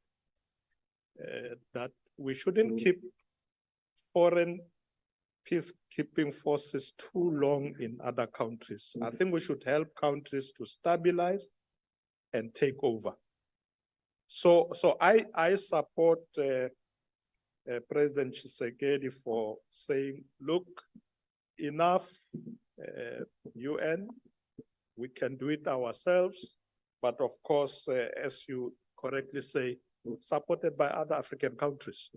that we shouldn't keep foreign peacekeeping forces too long in other countries. I think we should help countries to stabilize and take over. So I support President Tshisekedi for saying, look, enough UN, we can do it ourselves, but of course, as you correctly say, supported by other African countries.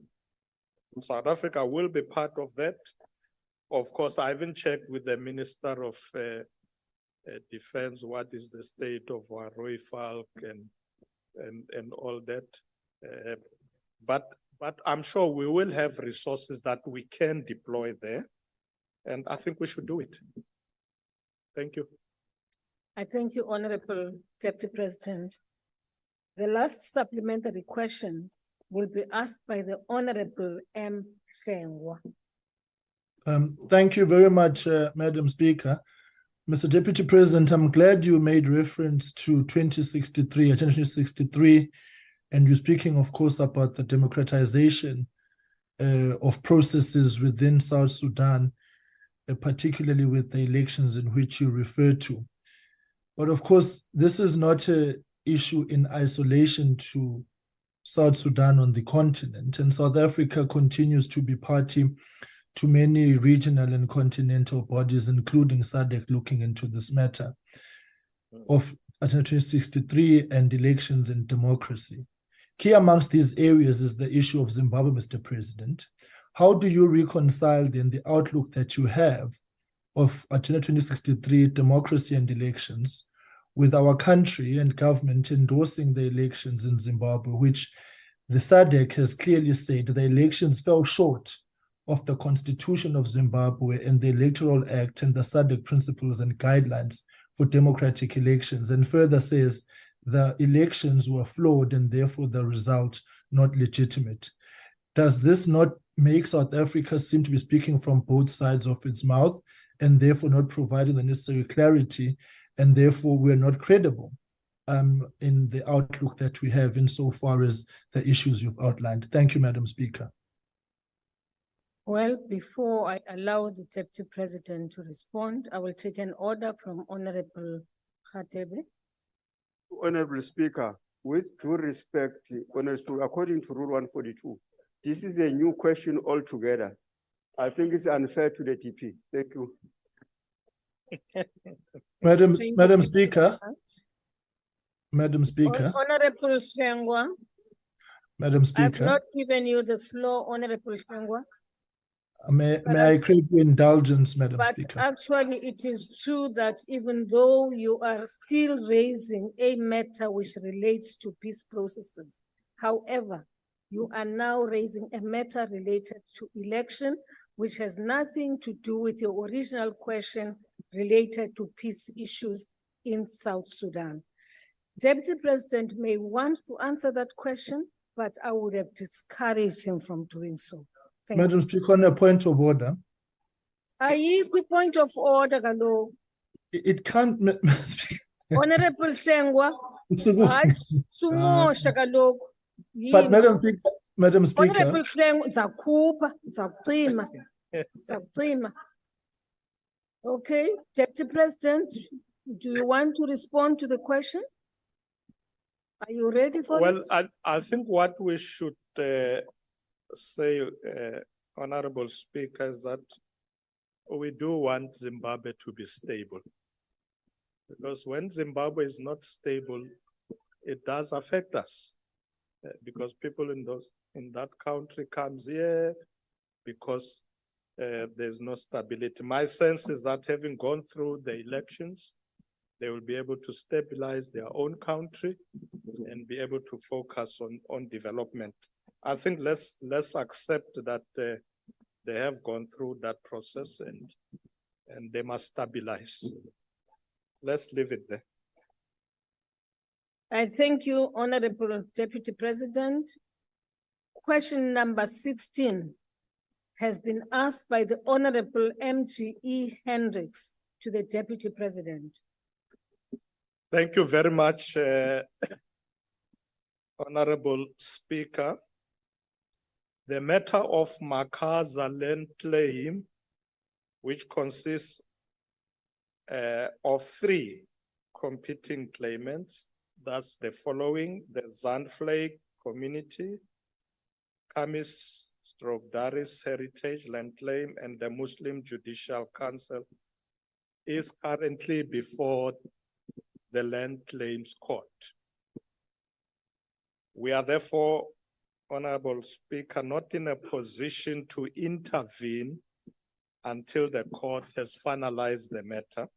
South Africa will be part of that. Of course, I haven't checked with the Minister of Defense what is the state of our Roy Falk and all that. But I'm sure we will have resources that we can deploy there. And I think we should do it. Thank you. I thank you, Honorable Deputy President. The last supplementary question will be asked by the Honorable M. Fengwa. Thank you very much, Madam Speaker. Mr. Deputy President, I'm glad you made reference to 2063, Agenda 2063, and you're speaking, of course, about the democratization of processes within South Sudan, particularly with the elections in which you referred to. But of course, this is not an issue in isolation to South Sudan on the continent, and South Africa continues to be party to many regional and continental bodies, including SADC, looking into this matter of Agenda 2063 and elections and democracy. Key amongst these areas is the issue of Zimbabwe, Mr. President. How do you reconcile then the outlook that you have of Agenda 2063, democracy and elections, with our country and government endorsing the elections in Zimbabwe, which the SADC has clearly said the elections fell short of the Constitution of Zimbabwe and the Electoral Act and the SADC principles and guidelines for democratic elections, and further says the elections were flawed and therefore the result not legitimate? Does this not make South Africa seem to be speaking from both sides of its mouth and therefore not providing the necessary clarity, and therefore we're not credible in the outlook that we have insofar as the issues you've outlined? Thank you, Madam Speaker. Well, before I allow the Deputy President to respond, I will take an order from Honorable Khatebe. Honorable Speaker, with due respect, according to Rule 142, this is a new question altogether. I think it's unfair to the DP. Thank you. Madam Speaker. Madam Speaker. Honorable Shengwa. Madam Speaker. I've not given you the floor, Honorable Shengwa. May I crave your indulgence, Madam Speaker? But actually, it is true that even though you are still raising a matter which relates to peace processes, however, you are now raising a matter related to election, which has nothing to do with your original question related to peace issues in South Sudan. Deputy President may want to answer that question, but I would have discouraged him from doing so. Madam Speaker, on a point of order. Ayikho point of order, Galo. It can't. Honorable Shengwa. But Madam Speaker. Honorable Shengwa, Zakupa. Okay, Deputy President, do you want to respond to the question? Are you ready for it? Well, I think what we should say, Honorable Speaker, is that we do want Zimbabwe to be stable. Because when Zimbabwe is not stable, it does affect us. Because people in that country comes here because there's no stability. My sense is that having gone through the elections, they will be able to stabilize their own country and be able to focus on development. I think let's accept that they have gone through that process and they must stabilize. Let's leave it there. I thank you, Honorable Deputy President. Question number 16 has been asked by the Honorable MGE Hendricks to the Deputy President. Thank you very much, Honorable Speaker. The matter of Makaza land claim, which consists of 3 competing claimants, that's the following: the Zanflake community, Kamis/Daris heritage land claim, and the Muslim Judicial Council, is currently before the Land Claims Court. We are therefore, Honorable Speaker, not in a position to intervene until the court has finalized the matter.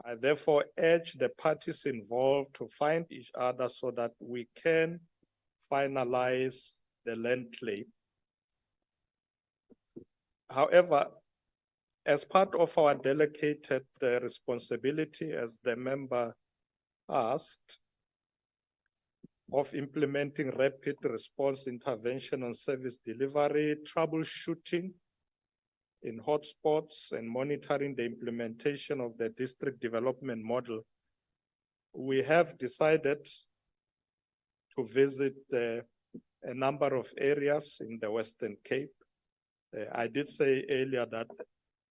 I therefore urge the parties involved to find each other so that we can finalize the land claim. However, as part of our delegated responsibility, as the member asked, of implementing rapid response intervention on service delivery, troubleshooting in hotspots, and monitoring the implementation of the district development model, we have decided to visit a number of areas in the Western Cape. I did say earlier that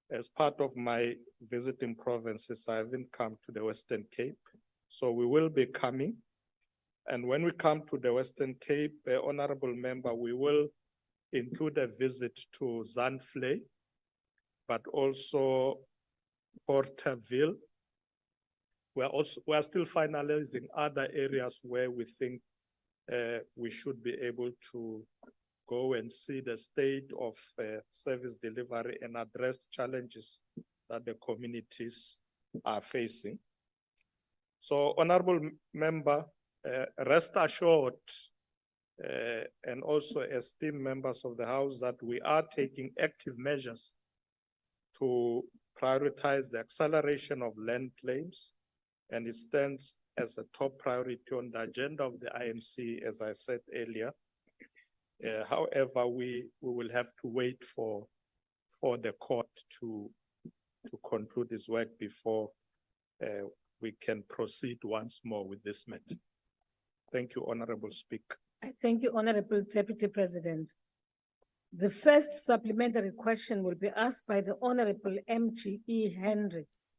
as part of my visiting provinces, I haven't come to the Western Cape, so we will be coming. And when we come to the Western Cape, Honorable Member, we will include a visit to Zanflake, but also Porterville. We are still finalizing other areas where we think we should be able to go and see the state of service delivery and address challenges that the communities are facing. So, Honorable Member, rest assured, and also esteemed members of the House, that we are taking active measures to prioritize the acceleration of land claims, and it stands as a top priority on the agenda of the IMC, as I said earlier. However, we will have to wait for the court to conclude its work before we can proceed once more with this matter. Thank you, Honorable Speaker. I thank you, Honorable Deputy President. The first supplementary question will be asked by the Honorable MGE Hendricks.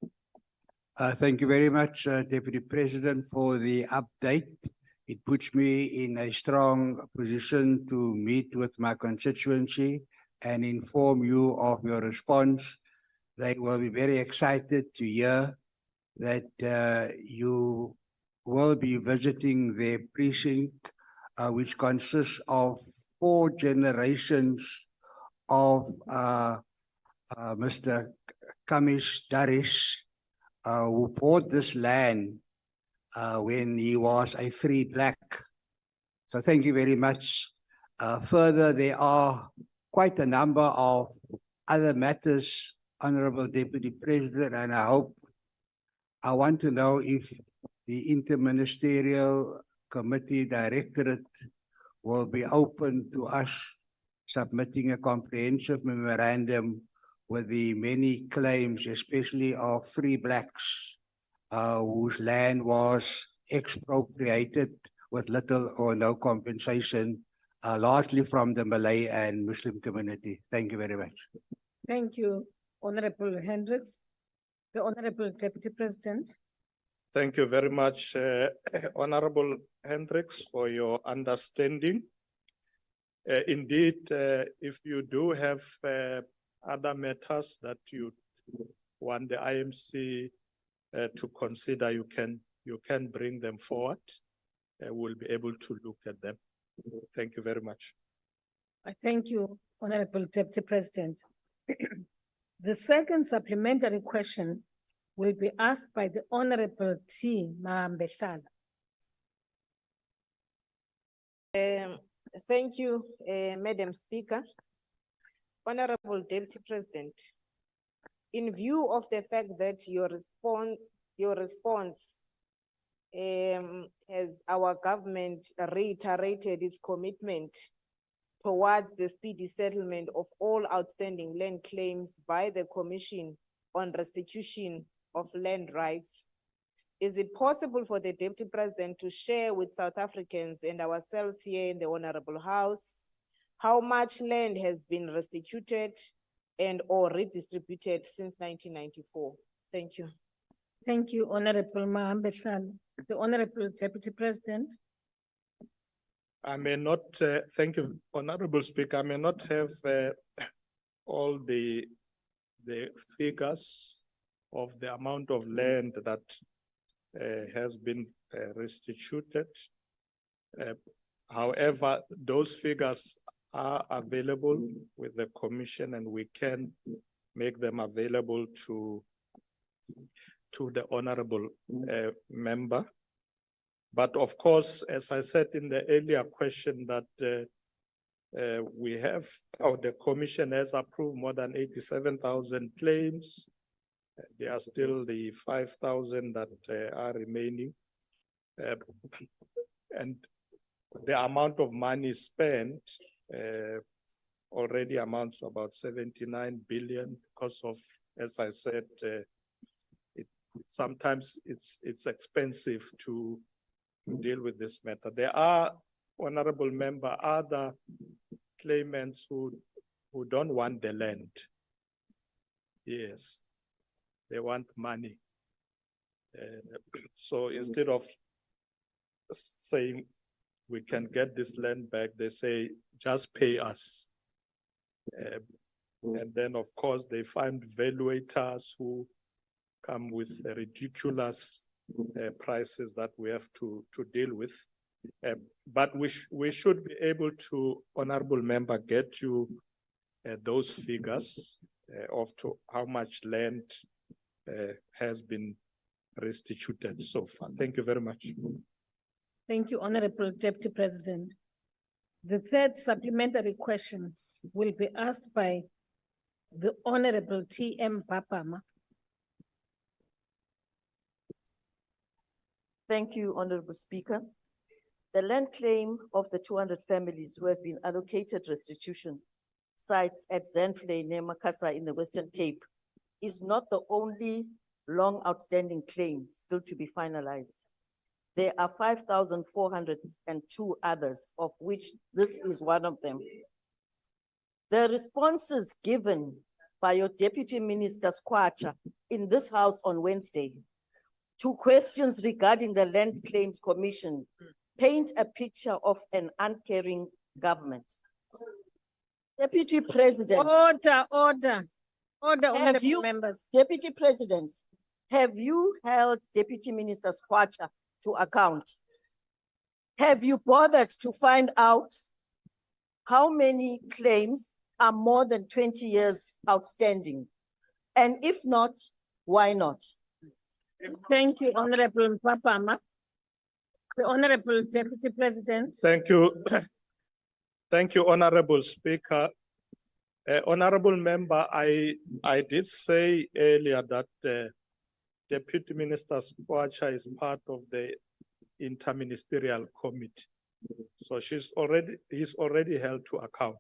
Thank you very much, Deputy President, for the update. It puts me in a strong position to meet with my constituency and inform you of your response. They will be very excited to hear that you will be visiting their precinct, which consists of 4 generations of Mr. Kamis/Daris, who bought this land when he was a free black. So thank you very much. Further, there are quite a number of other matters, Honorable Deputy President, and I want to know if the Interministerial Committee Directorate will be open to us submitting a comprehensive memorandum with the many claims, especially of free blacks, whose land was expropriated with little or no compensation, largely from the Malay and Muslim community. Thank you very much. Thank you, Honorable Hendricks. The Honorable Deputy President. Thank you very much, Honorable Hendricks, for your understanding. Indeed, if you do have other matters that you want the IMC to consider, you can bring them forward. We'll be able to look at them. Thank you very much. I thank you, Honorable Deputy President. The second supplementary question will be asked by the Honorable T. Mahambeshala. Thank you, Madam Speaker. Honorable Deputy President, in view of the fact that your response has our government reiterated its commitment towards the speedy settlement of all outstanding land claims by the Commission on Restitution of Land Rights, is it possible for the Deputy President to share with South Africans and ourselves here in the Honorable House how much land has been restituted and or redistributed since 1994? Thank you. Thank you, Honorable Mahambehlala. The Honorable Deputy President. I may not, thank you, Honorable Speaker, I may not have all the figures of the amount of land that has been restituted. However, those figures are available with the Commission and we can make them available to the Honorable member. But of course, as I said in the earlier question that we have, or the Commission has approved more than 87,000 claims. There are still the 5,000 that are remaining. And the amount of money spent already amounts to about 79 billion because of, as I said, sometimes it's expensive to deal with this matter. There are, Honorable Member, other claimants who don't want the land. Yes, they want money. So instead of saying we can get this land back, they say just pay us. And then of course they find valuators who come with ridiculous prices that we have to deal with. But we should be able to, Honorable Member, get you those figures of how much land has been restituted so far. Thank you very much. Thank you, Honorable Deputy President. The third supplementary question will be asked by the Honorable T.M. Papama. Thank you, Honorable Speaker. The land claim of the 200 families who have been allocated restitution sites at Zenfley near Makassar in the Western Cape is not the only long outstanding claim still to be finalized. There are 5,402 others, of which this is one of them. The responses given by your Deputy Minister Skwatsha in this House on Wednesday to questions regarding the Land Claims Commission paint a picture of an uncaring government. Deputy President. Order, honorable members. Deputy President, have you held Deputy Minister Skwatsha to account? Have you bothered to find out how many claims are more than 20 years outstanding? And if not, why not? Thank you, Honorable Papama. The Honorable Deputy President. Thank you. Thank you, Honorable Speaker. Honorable Member, I did say earlier that Deputy Minister Skwatsha is part of the interministerial committee. So he's already held to account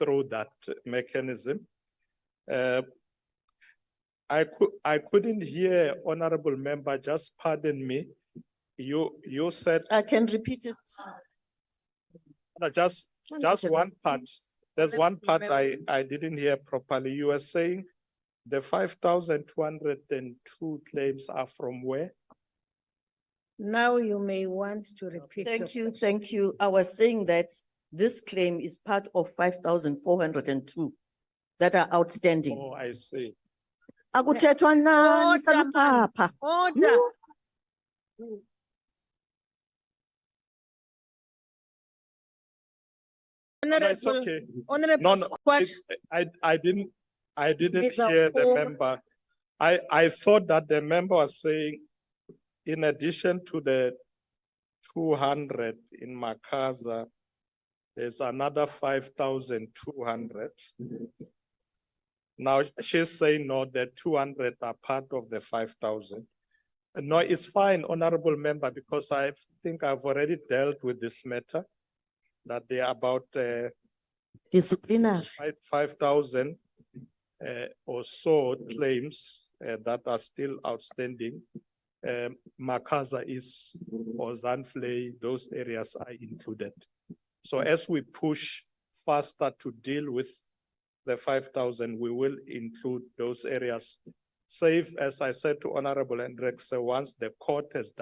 through that mechanism. I couldn't hear, Honorable Member, just pardon me. You said I can repeat it. No, just one part. There's one part I didn't hear properly. You were saying the 5,202 claims are from where? Now you may want to repeat. Thank you. I was saying that this claim is part of 5,402 that are outstanding. Oh, I see. Akuthethwa nani salupapa. Order. No, it's okay. Honorable I didn't hear the member. I thought that the member was saying, in addition to the 200 in Makassar, There's another 5,200. Now she's saying no, the 200 are part of the 5,000. No, it's fine, honorable member, because I think I've already dealt with this matter, that there are about Disciplinary. 5,000 or so claims that are still outstanding. Makaza is, or Zanfley, those areas are included. So as we push faster to deal with the 5,000, we will include those areas. Save, as I said to Honorable Hendricks, once the court has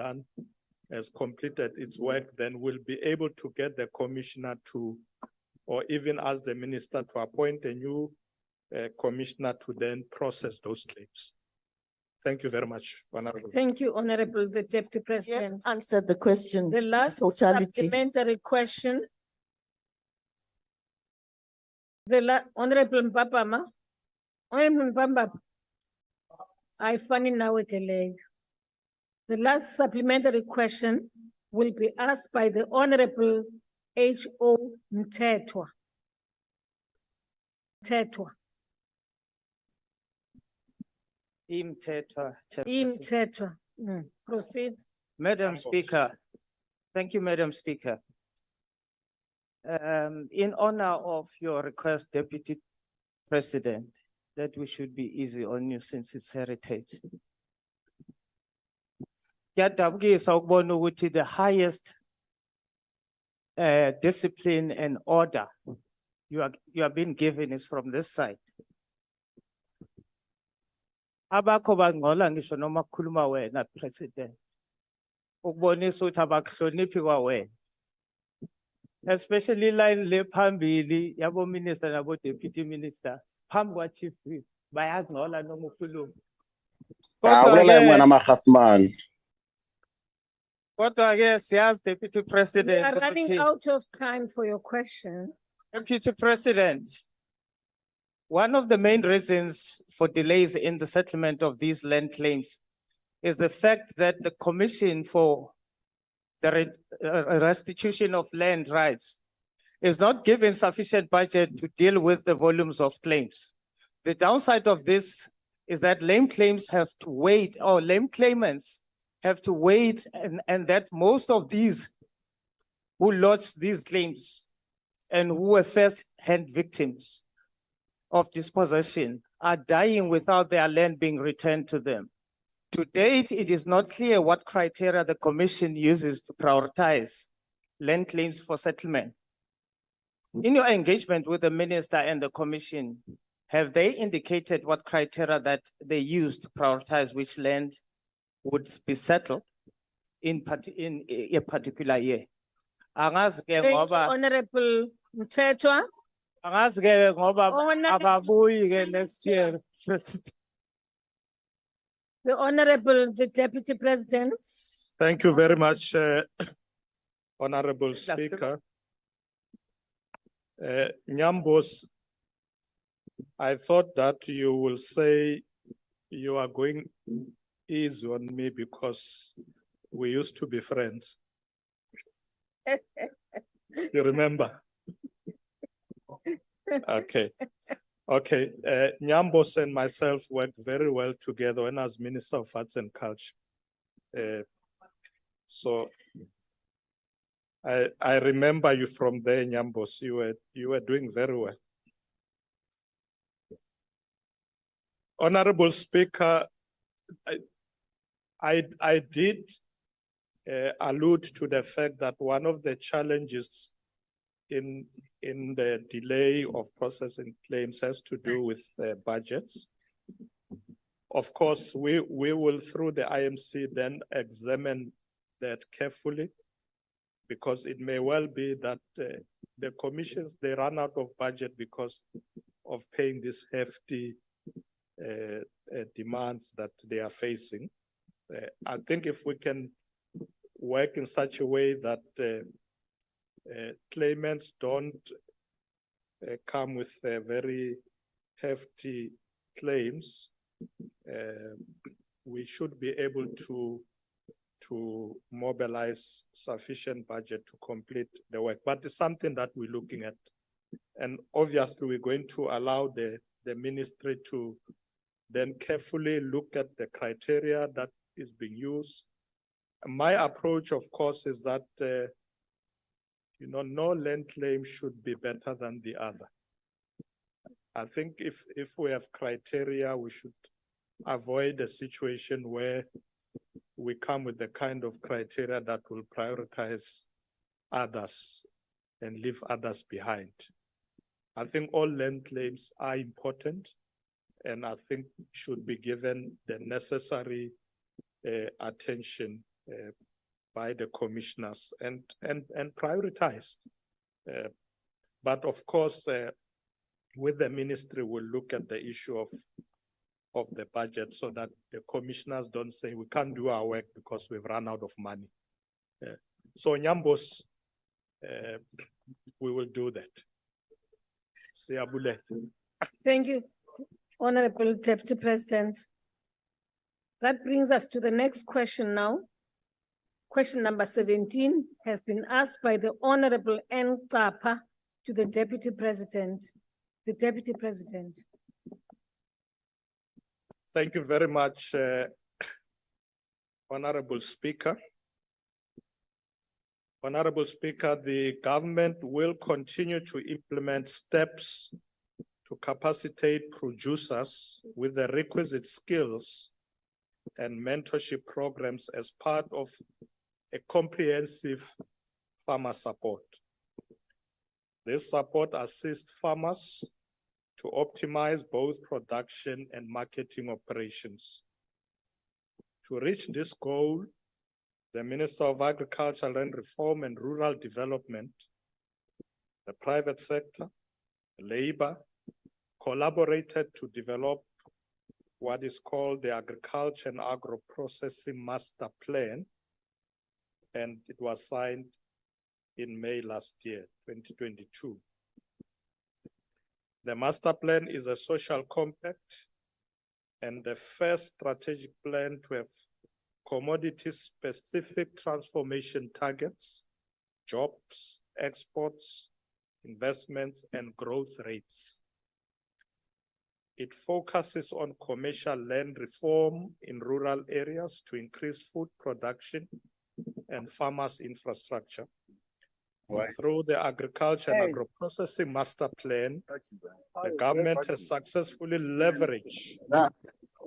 completed its work, then we'll be able to get the commissioner to, or even ask the minister to appoint a new commissioner to then process those claims. Thank you very much, Honorable. Thank you, Honorable the Deputy President. Answered the question. The last Totality. supplementary question. Honorable Mpapama. Honorable Mpamba. I find it now with the leg. The last supplementary question will be asked by the Honorable H.O. Mtetwa. Mtetwa. Mtetwa. Proceed. Madam Speaker, thank you, Madam Speaker. In honor of your request, Deputy President, that we should be easy on you since it's heritage. The highest discipline and order you are being given is from this side. Abakho bangola ngisho noma kukhuluma wena President. Ukubonisa ukuthi abakuhloniphi kwawena. Especially line le phambili yabo minister nabo deputy ministers. Phambi kwa chief whip bayangcola noma ukhuluma. Kodwa ke siyazi Deputy We President. are running out of time for your question. Deputy President, one of the main reasons for delays in the settlement of these land claims is the fact that the Commission for the Restitution of Land Rights is not given sufficient budget to deal with the volumes of claims. The downside of this is that lame claims have to wait, or lame claimants have to wait, and that most of these who lodged these claims and who were first-hand victims of dispossession are dying without their land being returned to them. To date, it is not clear what criteria the Commission uses to prioritize land claims for settlement. In your engagement with the Minister and the Commission, have they indicated what criteria that they use to prioritize which land would be settled in a particular year? Thank you, Honorable Mtetwa. Next year. The Honorable the Deputy President. Thank you very much, Honorable Speaker. Nyambos, I thought that you will say you are going easy on me because we used to be friends. You remember? Okay. Okay. Nyambos and myself worked very well together when I was Minister of Arts and Culture. So I remember you from there, Nyambos. You were doing very well. Honorable Speaker, I did allude to the fact that one of the challenges in the delay of processing claims has to do with budgets. Of course, we will, through the IMC, then examine that carefully, because it may well be that the commissions, they run out of budget because of paying these hefty demands that they are facing. I think if we can work in such a way that claimants don't come with very hefty claims, we should be able to to mobilize sufficient budget to complete the work, but it's something that we're looking at. And obviously, we're going to allow the ministry to then carefully look at the criteria that is being used. My approach, of course, is that no land claim should be better than the other. I think if we have criteria, we should avoid a situation where we come with the kind of criteria that will prioritize others and leave others behind. I think all land claims are important, and I think should be given the necessary attention by the commissioners and prioritized. But of course, with the ministry, we'll look at the issue of the budget so that the commissioners don't say we can't do our work because we've run out of money. So Nyambos, we will do that. Siyabule. Thank you, Honorable Deputy President. That brings us to the next question now. Question number 17 has been asked by the Honorable N. Tapa to the Deputy President. The Deputy President. Thank you very much, Honorable Speaker. Honorable Speaker, the government will continue to implement steps to capacitate producers with the requisite skills and mentorship programs as part of a comprehensive farmer support. This support assists farmers to optimize both production and marketing operations. To reach this goal, the Minister of Agriculture, Land Reform and Rural Development, the private sector, labor, collaborated to develop what is called the Agriculture and Agro-Processing Master Plan, and it was signed in May last year, 2022. The master plan is a social compact and the first strategic plan to have commodity-specific transformation targets, jobs, exports, investments, and growth rates. It focuses on commercial land reform in rural areas to increase food production and farmers' infrastructure. Through the Agriculture and Agro-Processing Master Plan, the government has successfully leveraged,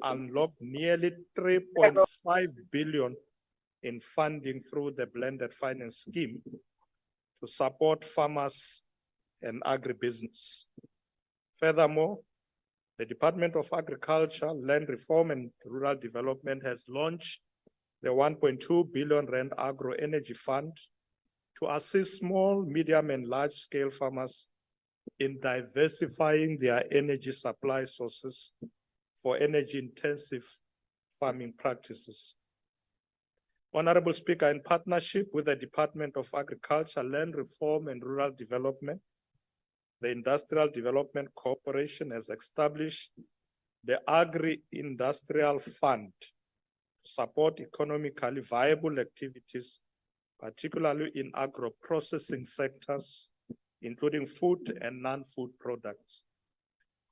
unlocked nearly 3.5 billion in funding through the blended finance scheme to support farmers and agribusiness. Furthermore, the Department of Agriculture, Land Reform and Rural Development has launched the 1.2 billion Rand Agro Energy Fund to assist small, medium, and large-scale farmers in diversifying their energy supply sources for energy-intensive farming practices. Honorable Speaker, in partnership with the Department of Agriculture, Land Reform and Rural Development, the Industrial Development Corporation has established the Agri-Industrial Fund to support economically viable activities, particularly in agro-processing sectors, including food and non-food products.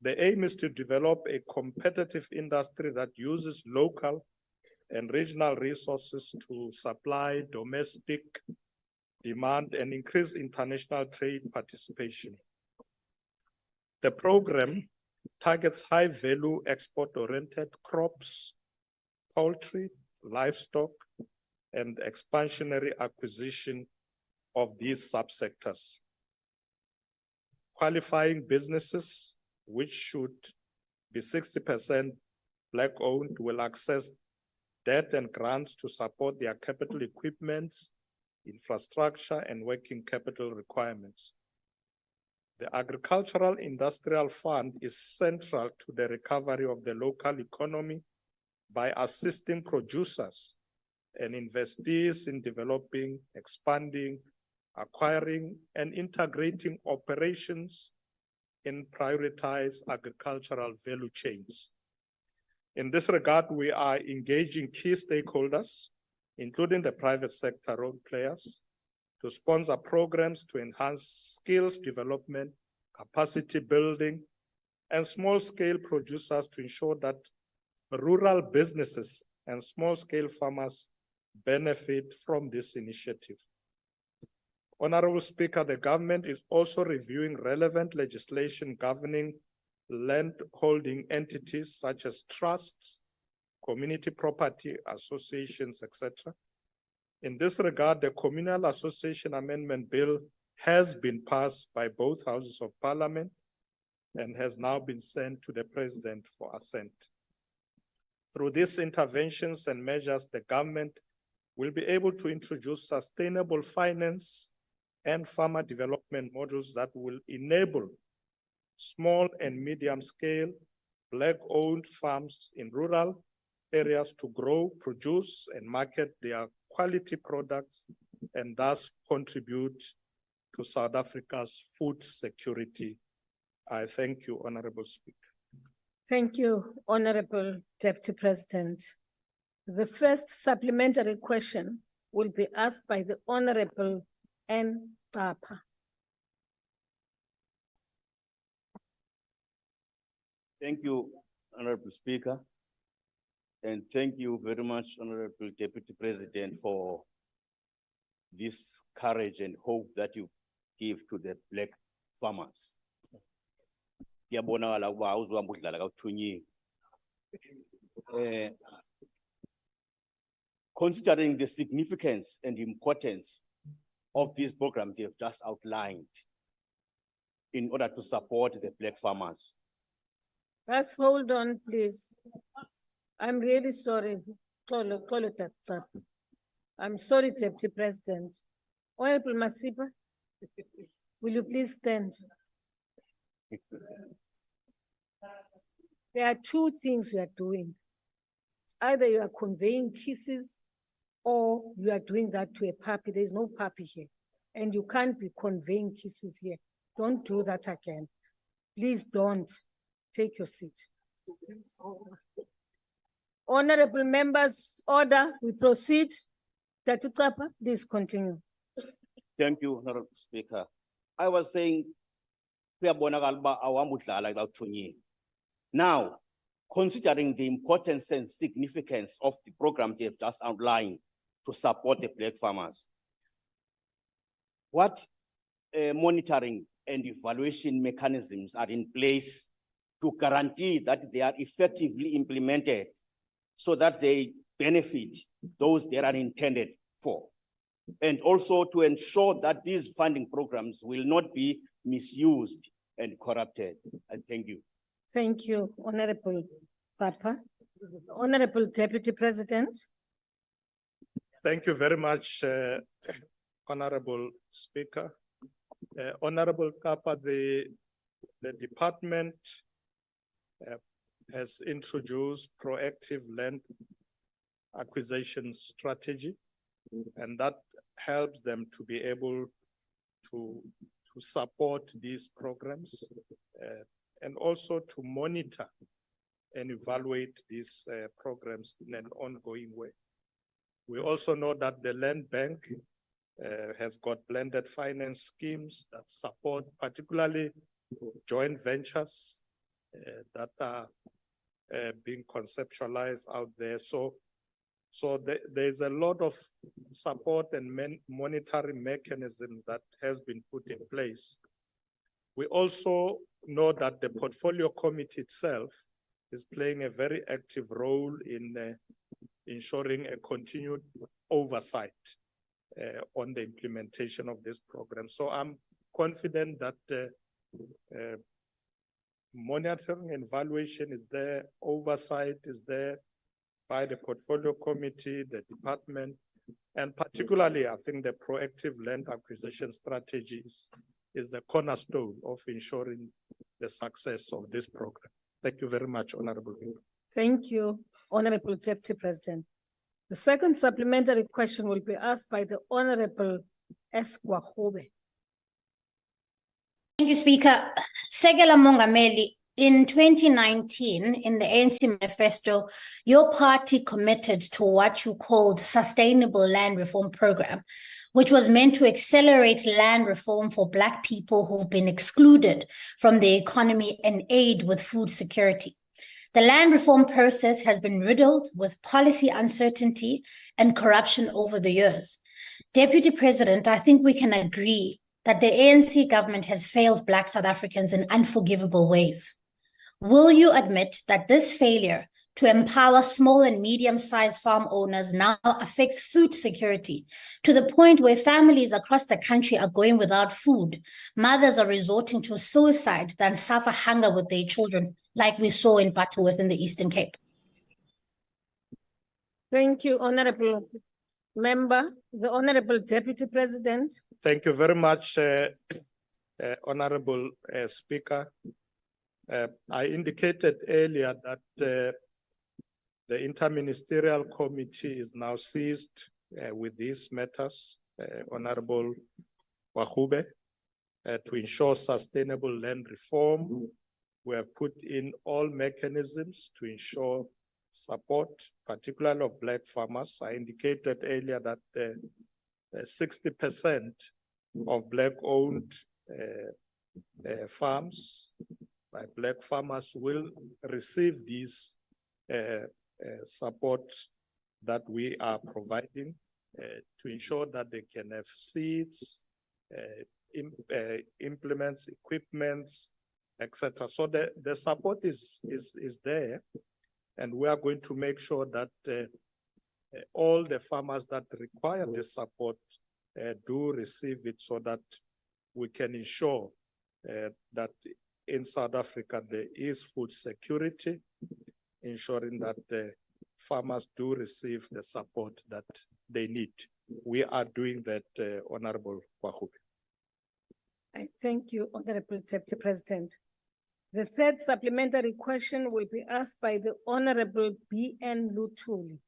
The aim is to develop a competitive industry that uses local and regional resources to supply domestic demand and increase international trade participation. The program targets high-value export-oriented crops, poultry, livestock, and expansionary acquisition of these subsectors. Qualifying businesses, which should be 60% Black-owned, will access debt and grants to support their capital equipment, infrastructure, and working capital requirements. The Agricultural Industrial Fund is central to the recovery of the local economy by assisting producers and investees in developing, expanding, acquiring, and integrating operations in prioritized agricultural value chains. In this regard, we are engaging key stakeholders including the private sector role players, to sponsor programs to enhance skills development, capacity building, and small-scale producers to ensure that rural businesses and small-scale farmers benefit from this initiative. Honorable Speaker, the government is also reviewing relevant legislation governing land holding entities such as trusts, community property associations, etc. In this regard, the Communal Association Amendment Bill has been passed by both houses of parliament and has now been sent to the President for assent. Through these interventions and measures, the government will be able to introduce sustainable finance and farmer development models that will enable small and medium-scale Black-owned farms in rural areas to grow, produce, and market their quality products and thus contribute to South Africa's food security. I thank you, Honorable Speaker. Thank you, Honorable Deputy President. The first supplementary question will be asked by the Honorable N. Tapa. Thank you, Honorable Speaker. And thank you very much, Honorable Deputy President, for this courage and hope that you give to the Black farmers. Considering the significance and importance of these programs you have just outlined in order to support the Black farmers. Let's hold on, please. I'm really sorry. I'm sorry, Deputy President. Honorable Masipa, will you please stand? There are two things we are doing. Either you are conveying kisses or you are doing that to a puppy. There's no puppy here. And you can't be conveying kisses here. Don't do that again. Please don't. Take your seat. Honorable members, order, we proceed. Dr. Tapa, please continue. Thank you, Honorable Speaker. I was saying, now, considering the importance and significance of the programs you have just outlined to support the Black farmers, what monitoring and evaluation mechanisms are in place to guarantee that they are effectively implemented so that they benefit those they are intended for? And also to ensure that these funding programs will not be misused and corrupted. And thank you. Thank you, Honorable Papa. Honorable Deputy President. Thank you very much, Honorable Speaker. Honorable Kapa, the department has introduced proactive land acquisition strategy, and that helps them to be able to support these programs and also to monitor and evaluate these programs in an ongoing way. We also know that the Land Bank has got blended finance schemes that support particularly joint ventures that are being conceptualized out there. So there's a lot of support and monitoring mechanisms that has been put in place. We also know that the portfolio committee itself is playing a very active role in ensuring a continued oversight on the implementation of this program. So I'm confident that monitoring and evaluation is there, oversight is there by the portfolio committee, the department, and particularly I think the proactive land acquisition strategies is the cornerstone of ensuring the success of this program. Thank you very much, Honorable Member. Thank you, Honorable Deputy President. The second supplementary question will be asked by the Honorable Esquahobe. Thank you, Speaker. Sekela Mongameli, In 2019, in the ANC manifesto, your party committed to what you called Sustainable Land Reform Program, which was meant to accelerate land reform for Black people who've been excluded from the economy and aid with food security. The land reform process has been riddled with policy uncertainty and corruption over the years. Deputy President, I think we can agree that the ANC government has failed Black South Africans in unforgivable ways. Will you admit that this failure to empower small and medium-sized farm owners now affects food security to the point where families across the country are going without food? Mothers are resorting to suicide than suffer hunger with their children, like we saw in Butterworth in the Eastern Cape. Thank you, Honorable Member. The Honorable Deputy President. Thank you very much, Honorable Speaker. I indicated earlier that the Interministerial Committee is now seized with these matters, Honorable Wahube, to ensure sustainable land reform. We have put in all mechanisms to ensure support, particularly of Black farmers. I indicated earlier that 60% of Black-owned farms by Black farmers will receive these support that we are providing to ensure that they can have seeds, implements, equipments, etc. So the support is there, and we are going to make sure that all the farmers that require this support do receive it, so that we can ensure that in South Africa there is food security, ensuring that the farmers do receive the support that they need. We are doing that, Honorable Wahube. I thank you, Honorable Deputy President. The third supplementary question will be asked by the Honorable B.N. Luthuli.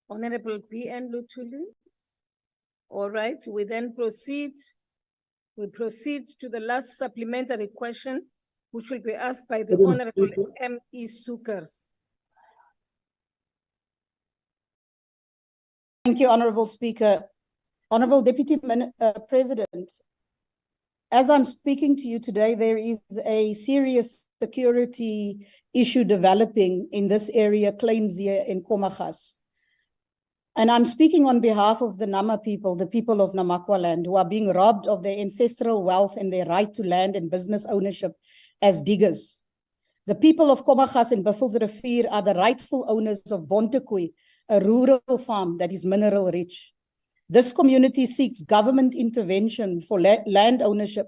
Honorable B.N. Luthuli. All right, we then proceed. We proceed to the last supplementary question, which will be asked by the Honorable M.E. Sukers. Thank you, Honorable Speaker. Honorable Deputy President, as I'm speaking to you today, there is a serious security issue developing in this area, Kleinzee in Komaggas. And I'm speaking on behalf of the Nama people, the people of Namakwa land, who are being robbed of their ancestral wealth and their right to land and business ownership as diggers. The people of Komaggas and Buffelsrivier are the rightful owners of Bontekui, a rural farm that is mineral rich. This community seeks government intervention for land ownership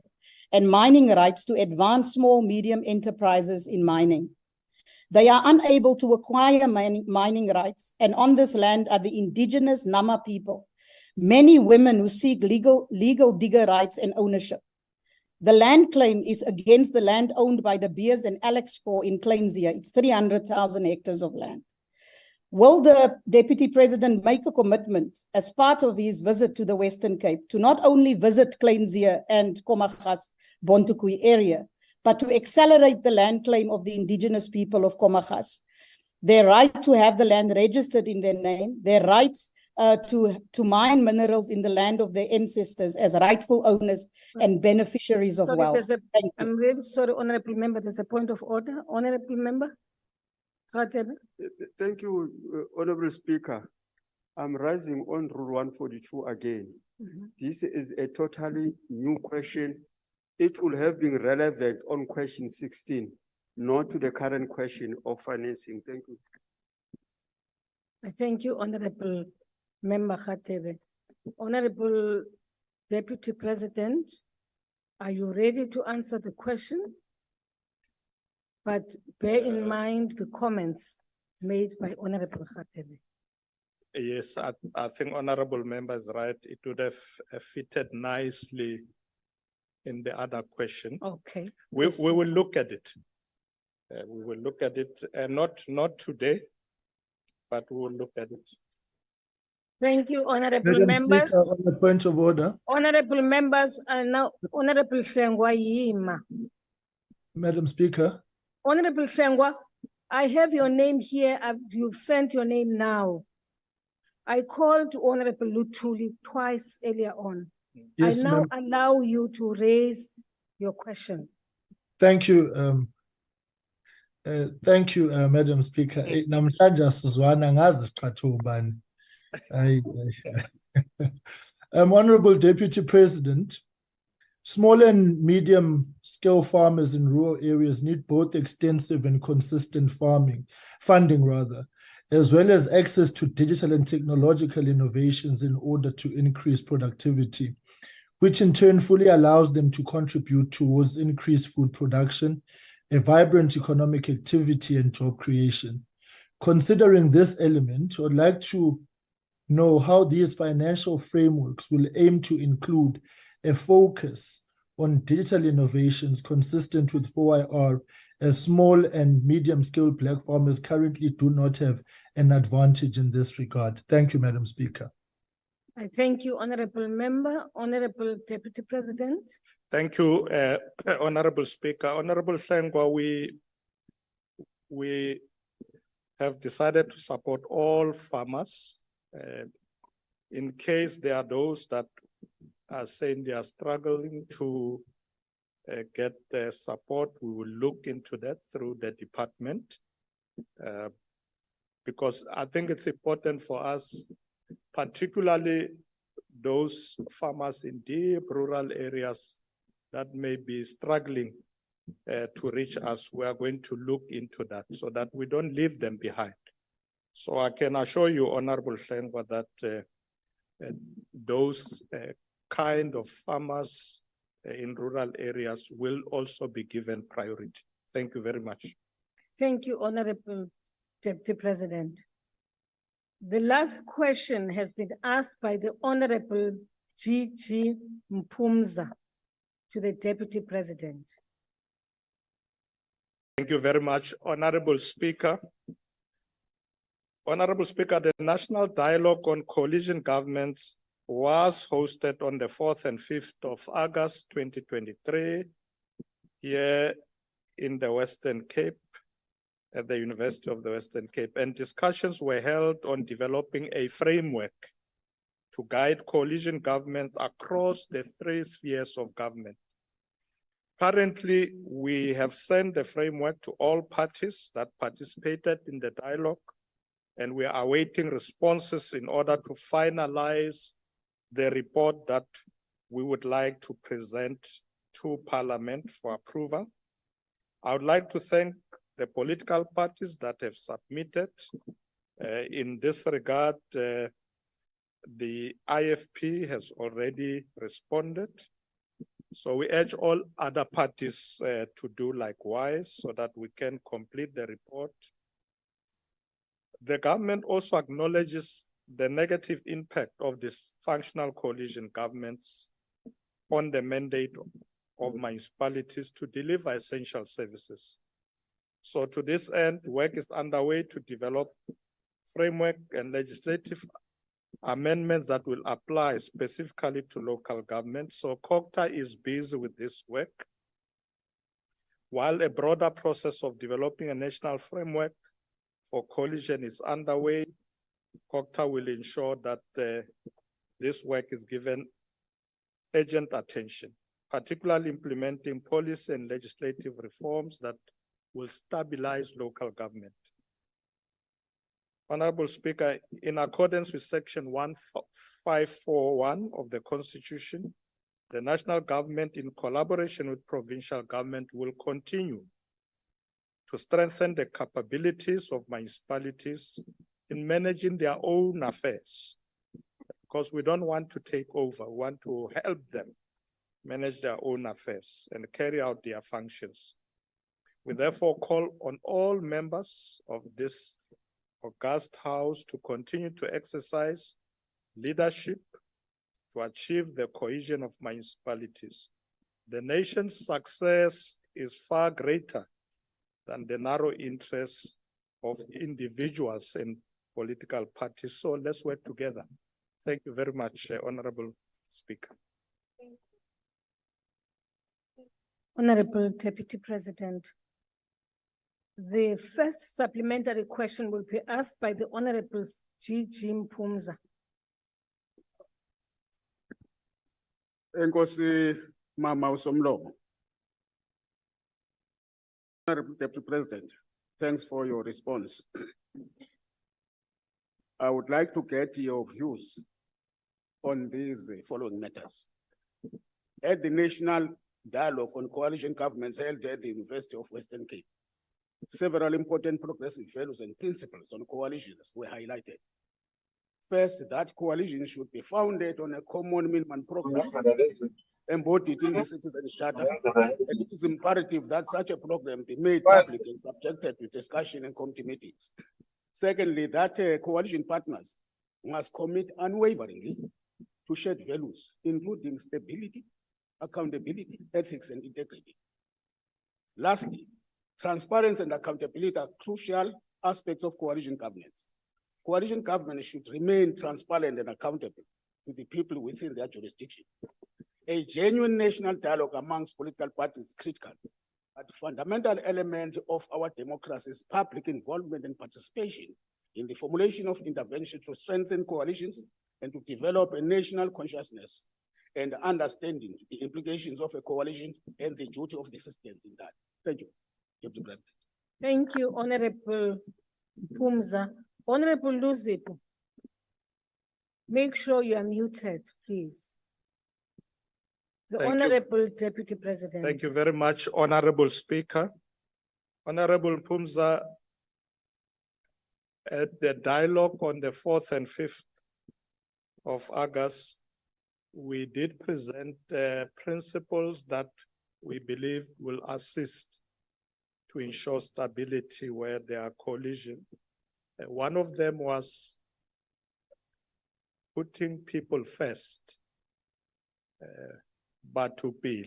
and mining rights to advance small, medium enterprises in mining. They are unable to acquire mining rights, and on this land are the indigenous Nama people, many women who seek legal digger rights and ownership. The land claim is against the land owned by De Beers and Alex Corps in Kleinzee. It's 300,000 hectares of land. Will the Deputy President make a commitment as part of his visit to the Western Cape to not only visit Kleinzee and Komaggas, Bontekui area, but to accelerate the land claim of the indigenous people of Komaggas, their right to have the land registered in their name, their rights to mine minerals in the land of their ancestors as rightful owners and beneficiaries of wealth? I'm really sorry, Honorable Member, there's a point of order. Honorable Member? Thank you, Honorable Speaker. I'm rising on Rule 142 again. This is a totally new question. It will have been relevant on question 16, not to the current question of financing. Thank you. I thank you, Honorable Member Khatebe. Honorable Deputy President, are you ready to answer the question? But bear in mind the comments made by Honorable Khatebe. Yes, I think Honorable Member is right. It would have fitted nicely in the other question. Okay. We will look at it. We will look at it, not today, but we will look at it. Thank you, honorable Madam members. Speaker, on the point of order, Honorable members are now Honorable Shengwa Yima. Madam Speaker, Honorable Shengwa, I have your name here. You've sent your name now. I called Honorable Lutuli twice earlier on. Yes, I now ma'am. allow you to raise your question. Thank you. Thank you, Madam Speaker. Namhlanje asizwana ngazi siqhathe ubani. Honorable Deputy President, small and medium scale farmers in rural areas need both extensive and consistent funding, as well as access to digital and technological innovations in order to increase productivity, which in turn fully allows them to contribute towards increased food production, a vibrant economic activity, and job creation. Considering this element, I would like to know how these financial frameworks will aim to include a focus on digital innovations consistent with 4IR, as small and medium-scale Black farmers currently do not have an advantage in this regard. Thank you, Madam Speaker. I thank you, Honorable Member. Honorable Deputy President. Thank you, Honorable Speaker. Honorable Shengwa, we have decided to support all farmers. In case there are those that are saying they are struggling to get the support, we will look into that through the department. Because I think it's important for us, particularly those farmers in deep rural areas that may be struggling to reach us. We are going to look into that so that we don't leave them behind. So I can assure you, Honorable Shengwa, that those kind of farmers in rural areas will also be given priority. Thank you very much. Thank you, Honorable Deputy President. The last question has been asked by the Honorable G.G. Mpumza to the Deputy President. Thank you very much, Honorable Speaker. Honorable Speaker, the National Dialogue on Coalition Governments was hosted on the 4th and 5th of August 2023 here in the Western Cape, at the University of the Western Cape, and discussions were held on developing a framework to guide coalition government across the 3 spheres of government. Currently, we have sent the framework to all parties that participated in the dialogue, and we are awaiting responses in order to finalize the report that we would like to present to Parliament for approval. I would like to thank the political parties that have submitted. In this regard, the IFP has already responded. So we urge all other parties to do likewise so that we can complete the report. The government also acknowledges the negative impact of these functional coalition governments on the mandate of municipalities to deliver essential services. So to this end, work is underway to develop framework and legislative amendments that will apply specifically to local government. So COGTA is busy with this work. While a broader process of developing a national framework for coalition is underway, COGTA will ensure that this work is given urgent attention, particularly implementing policy and legislative reforms that will stabilize local government. Honorable Speaker, in accordance with Section 1541 of the Constitution, the national government, in collaboration with provincial government, will continue to strengthen the capabilities of municipalities in managing their own affairs, because we don't want to take over, we want to help them manage their own affairs and carry out their functions. We therefore call on all members of this august House to continue to exercise leadership to achieve the cohesion of municipalities. The nation's success is far greater than the narrow interests of individuals and political parties. So let's work together Thank you very much, Honorable Speaker. Honorable Deputy President, the first supplementary question will be asked by the Honorable G.G. Mpumza. Enkosi Mama Usomlomo. Honorable Deputy President, thanks for your response. I would like to get your views on these following matters. At the National Dialogue on Coalition Governments held at the University of Western Cape, several important progressive values and principles on coalitions were highlighted. First, that coalition should be founded on a common minimum program embodied in the Citizens' Charter, and it is imperative that such a program be made public and subjected to discussion and committee meetings. Secondly, that coalition partners must commit unwaveringly to shared values, including stability, accountability, ethics, and integrity. Lastly, transparency and accountability are crucial aspects of coalition governance. Coalition government should remain transparent and accountable to the people within their jurisdiction. A genuine national dialogue amongst political parties is critical, but fundamental element of our democracy is public involvement and participation in the formulation of intervention to strengthen coalitions and to develop a national consciousness and understanding the implications of a coalition and the duty of the citizens in that. Thank you, Deputy President. Thank you, Honorable Mpumza. Honorable Luzipo, make sure you are muted, please. The Thank you. Honorable Deputy President. Thank you very much, Honorable Speaker. Honorable Mpumza, at the dialogue on the 4th and 5th of August, we did present principles that we believe will assist to ensure stability where there are collision. One of them was putting people first, but to bill,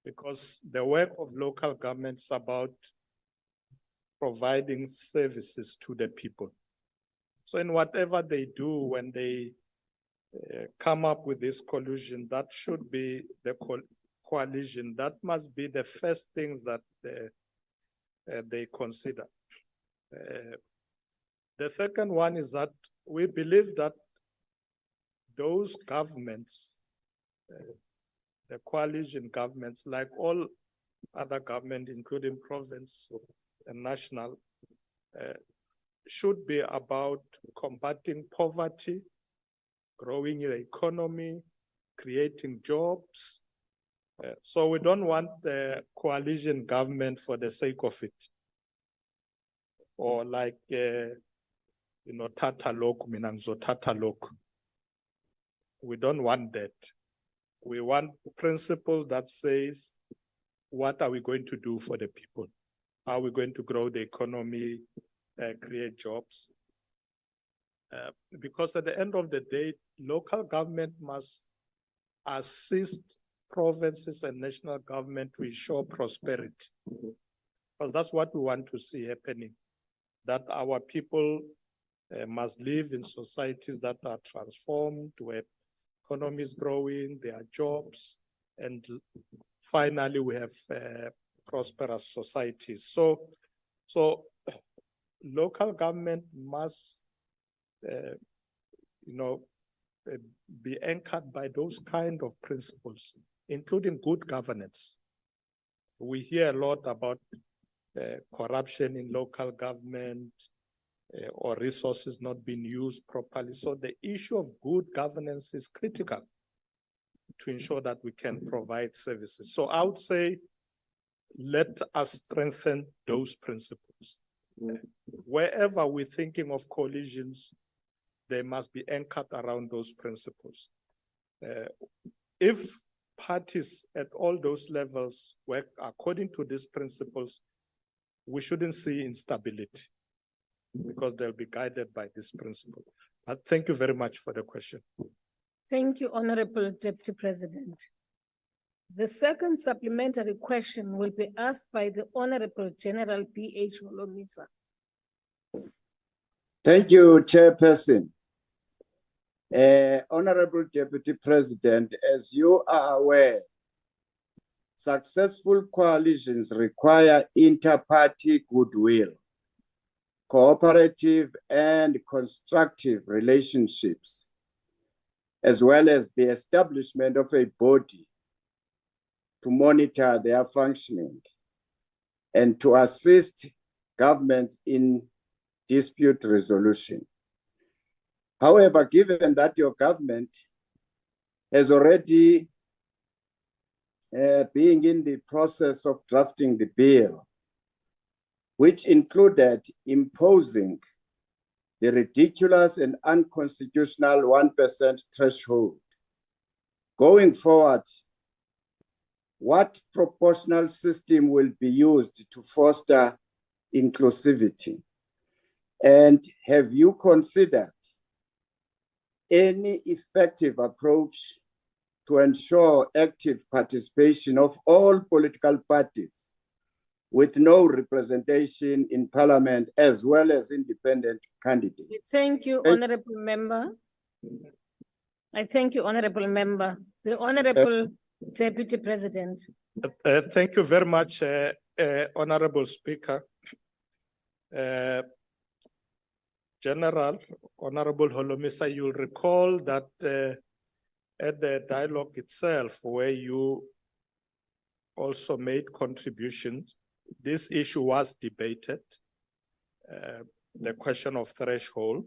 because the work of local governments is about providing services to the people. So in whatever they do, when they come up with this collusion, that should be the coalition. That must be the first things that they consider. The second one is that we believe that those governments, the coalition governments, like all other governments, including province and national, should be about combating poverty, growing the economy, creating jobs. So we don't want the coalition government for the sake of it. Or like, Tata Lok, Minangzo Tata Lok. We don't want that. We want principle that says, what are we going to do for the people? How are we going to grow the economy, create jobs? Because at the end of the day, local government must assist provinces and national government to ensure prosperity. Because that's what we want to see happening, that our people must live in societies that are transformed, where economy is growing, there are jobs, and finally we have prosperous societies. So local government must be anchored by those kind of principles, including good governance. We hear a lot about corruption in local government or resources not being used properly. So the issue of good governance is critical to ensure that we can provide services. So I would say, let us strengthen those principles. Wherever we're thinking of coalitions, they must be anchored around those principles. If parties at all those levels work according to these principles, we shouldn't see instability, because they'll be guided by this principle. But thank you very much for the question. Thank you, Honorable Deputy President. The second supplementary question will be asked by the Honorable General B.H. Holomisa. Thank you, Chairperson. Honorable Deputy President, as you are aware, successful coalitions require inter-party goodwill, cooperative and constructive relationships, as well as the establishment of a body to monitor their functioning and to assist government in dispute resolution. However, given that your government has already being in the process of drafting the bill, which included imposing the ridiculous and unconstitutional 1% threshold. Going forward, what proportional system will be used to foster inclusivity? And have you considered any effective approach to ensure active participation of all political parties with no representation in parliament as well as independent candidates? Thank you, Honorable Member. I thank you, Honorable Member. The Honorable Deputy President. Thank you very much, Honorable Speaker. General, Honorable Holomisa, you'll recall that at the dialogue itself, where you also made contributions, this issue was debated, the question of threshold.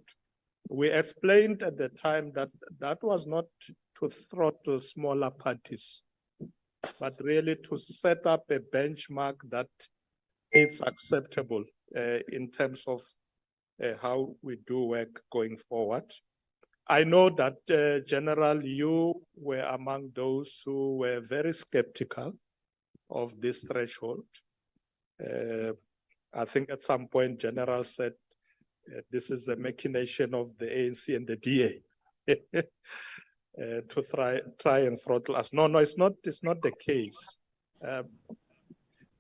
We explained at the time that that was not to throttle smaller parties, but really to set up a benchmark that is acceptable in terms of how we do work going forward. I know that, General, you were among those who were very skeptical of this threshold. I think at some point, General said, this is a machination of the ANC and the DA to try and throttle us. No, it's not the case.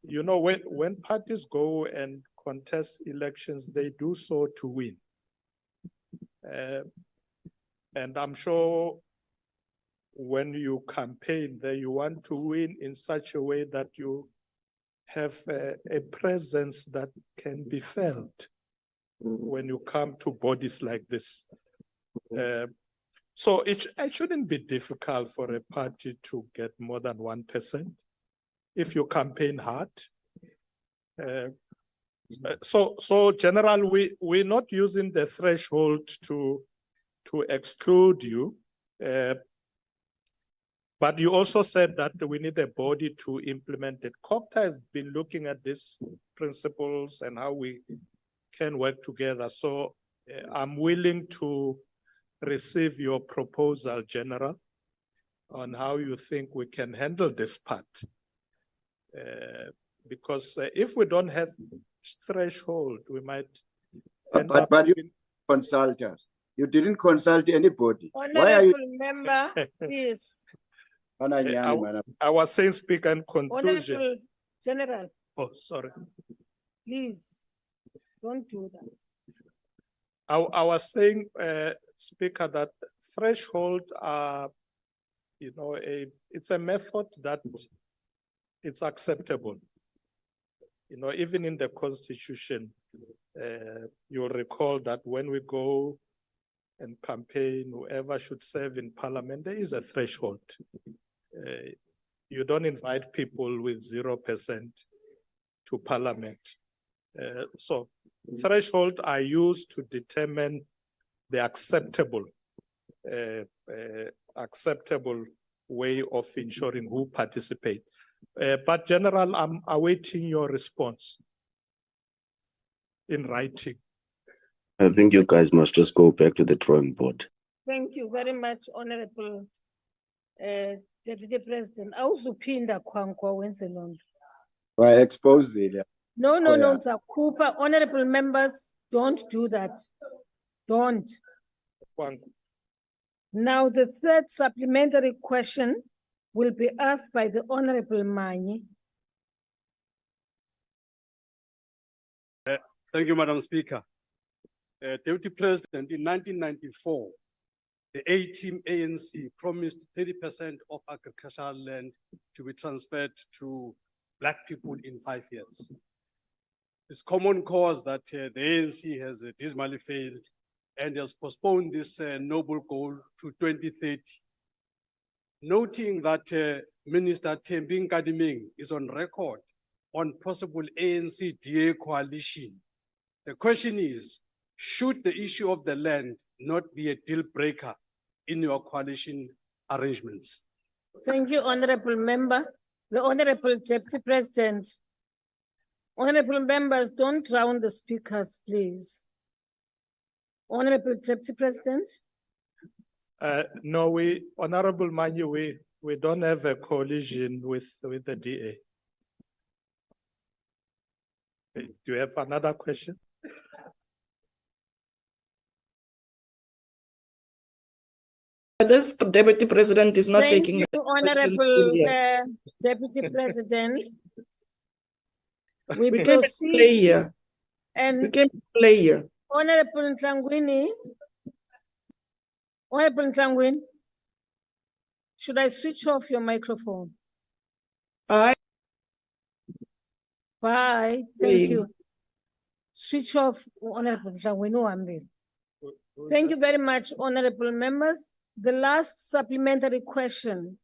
You know, when parties go and contest elections, they do so to win. And I'm sure when you campaign there, you want to win in such a way that you have a presence that can be felt when you come to bodies like this. So it shouldn't be difficult for a party to get more than 1% if you campaign hard. So General, we're not using the threshold to exclude you, but you also said that we need a body to implement it. COGTA has been looking at these principles and how we can work together. So I'm willing to receive your proposal, General, on how you think we can handle this part. Because if we don't have threshold, we might end up But you consult us. You didn't consult anybody. Why are you? Honorable Member, please. I was saying, Speaker, in conclusion. Honorable General. Oh, sorry. Please, don't do that. I was saying, Speaker, that threshold are, you know, it's a method that it's acceptable. You know, even in the Constitution, you'll recall that when we go and campaign, whoever should serve in Parliament, there is a threshold. You don't invite people with 0% to Parliament. So thresholds are used to determine the acceptable way of ensuring who participate. But General, I'm awaiting your response in writing. I think you guys must just go back to the drawing board. Thank you very much, Honorable Deputy President. Awuzuphinda Kwankwa wenze lonto. Why expose it? No, Zakupa. Honorable members, don't do that. Don't. Now, the third supplementary question will be asked by the Honorable Mani. Thank you, Madam Speaker. Deputy President, in 1994, the A-team ANC promised 30% of agricultural land to be transferred to Black people in 5 years. It's common cause that the ANC has dismally failed and has postponed this noble goal to 2030. Noting that Minister Tembing Kadiming is on record on possible ANC-DA coalition, the question is, should the issue of the land not be a deal breaker in your coalition arrangements? Thank you, Honorable Member. The Honorable Deputy President. Honorable members, don't drown the speakers, please. Honorable Deputy President. No, Honorable Manyu, we don't have a coalition with the DA. Do you have another question? This Deputy President is not Thank taking you, the Honorable question Deputy President. We came to play here. And we came to play here. Honorable Ntlangwini. Honorable Ntlangwini, should I switch off your microphone? Bye. Bye. Thank you. Switch off, Honorable Ntlangwini. Thank you very much, honorable members. The last supplementary question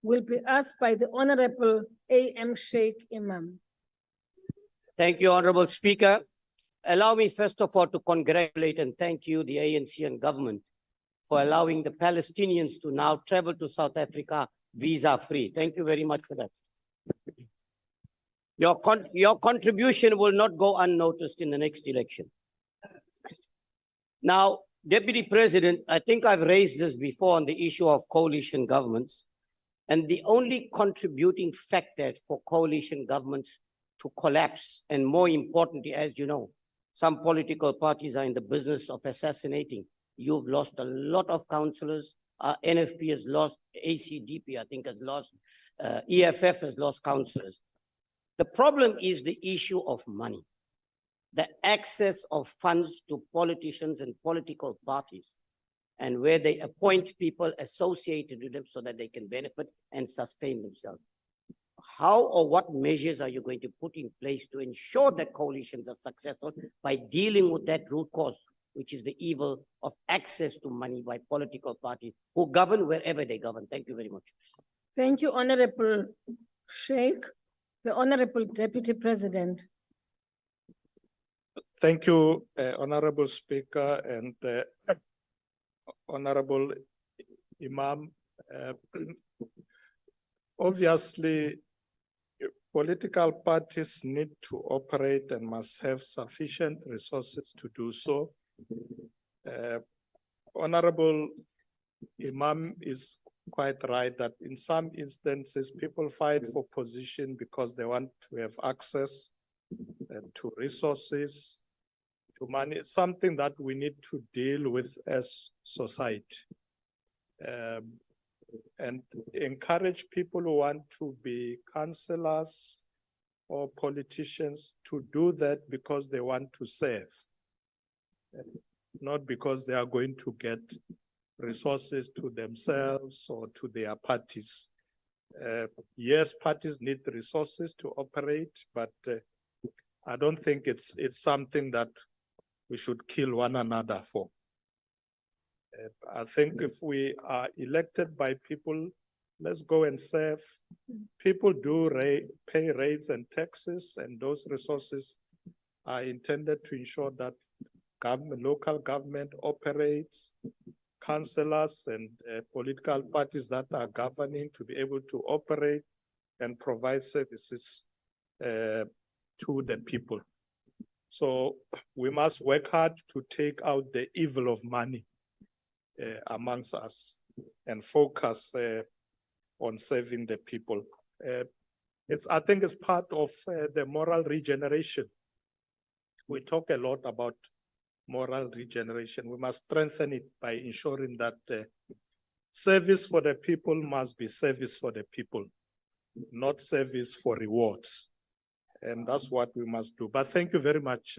will be asked by the Honorable A.M. Sheikh Imam. Thank you, Honorable Speaker. Allow me first of all to congratulate and thank you, the ANC and government, for allowing the Palestinians to now travel to South Africa visa-free. Thank you very much for that. Your contribution will not go unnoticed in the next election. Now, Deputy President, I think I've raised this before on the issue of coalition governments, and the only contributing factor for coalition governments to collapse, and more importantly, as you know, some political parties are in the business of assassinating. You've lost a lot of councillors. NFP has lost, ACDP, I think, has lost, EFF has lost councillors. The problem is the issue of money, the access of funds to politicians and political parties, and where they appoint people associated with them so that they can benefit and sustain themselves. How or what measures are you going to put in place to ensure that coalitions are successful by dealing with that root cause, which is the evil of access to money by political parties who govern wherever they govern? Thank you very much. Thank you, Honorable Sheikh. The Honorable Deputy President. Thank you, Honorable Speaker and Honorable Imam. Obviously, political parties need to operate and must have sufficient resources to do so. Honorable Imam is quite right that in some instances, people fight for position because they want to have access to resources, to money. It's something that we need to deal with as society. And encourage people who want to be councillors or politicians to do that because they want to serve, not because they are going to get resources to themselves or to their parties. Yes, parties need resources to operate, but I don't think it's something that we should kill one another for. I think if we are elected by people, let's go and serve. People do pay rates and taxes, and those resources are intended to ensure that local government operates, councillors and political parties that are governing to be able to operate and provide services to the people. So we must work hard to take out the evil of money amongst us and focus on serving the people. I think it's part of the moral regeneration. We talk a lot about moral regeneration. We must strengthen it by ensuring that service for the people must be service for the people, not service for rewards. And that's what we must do. But thank you very much,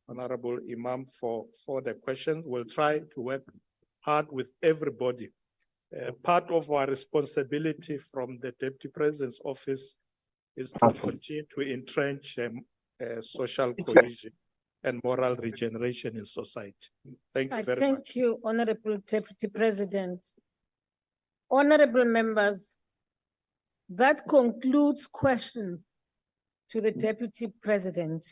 Honorable Imam, for the question. We'll try to work hard with everybody. Part of our responsibility from the Deputy President's office is to continue to entrench social cohesion and moral regeneration in society. Thank you very much. Thank you, Honorable Deputy President. Honorable members, that concludes questions to the Deputy President.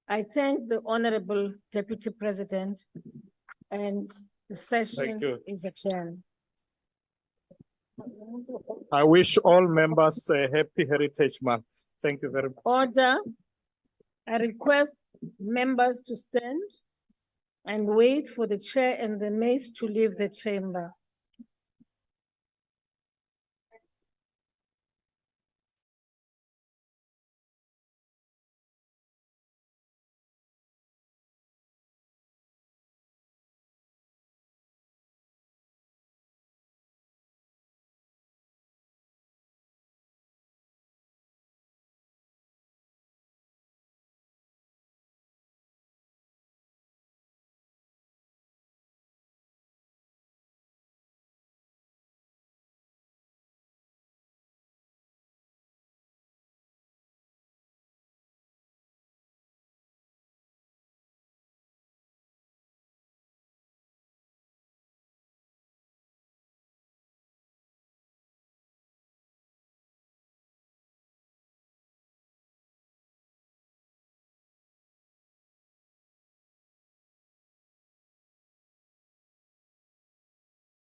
I thank the Honorable Deputy President, and the session is adjourned. I wish all members a happy Heritage Month. Thank you very much. Order. I request members to stand and wait for the chair and the maids to leave the chamber.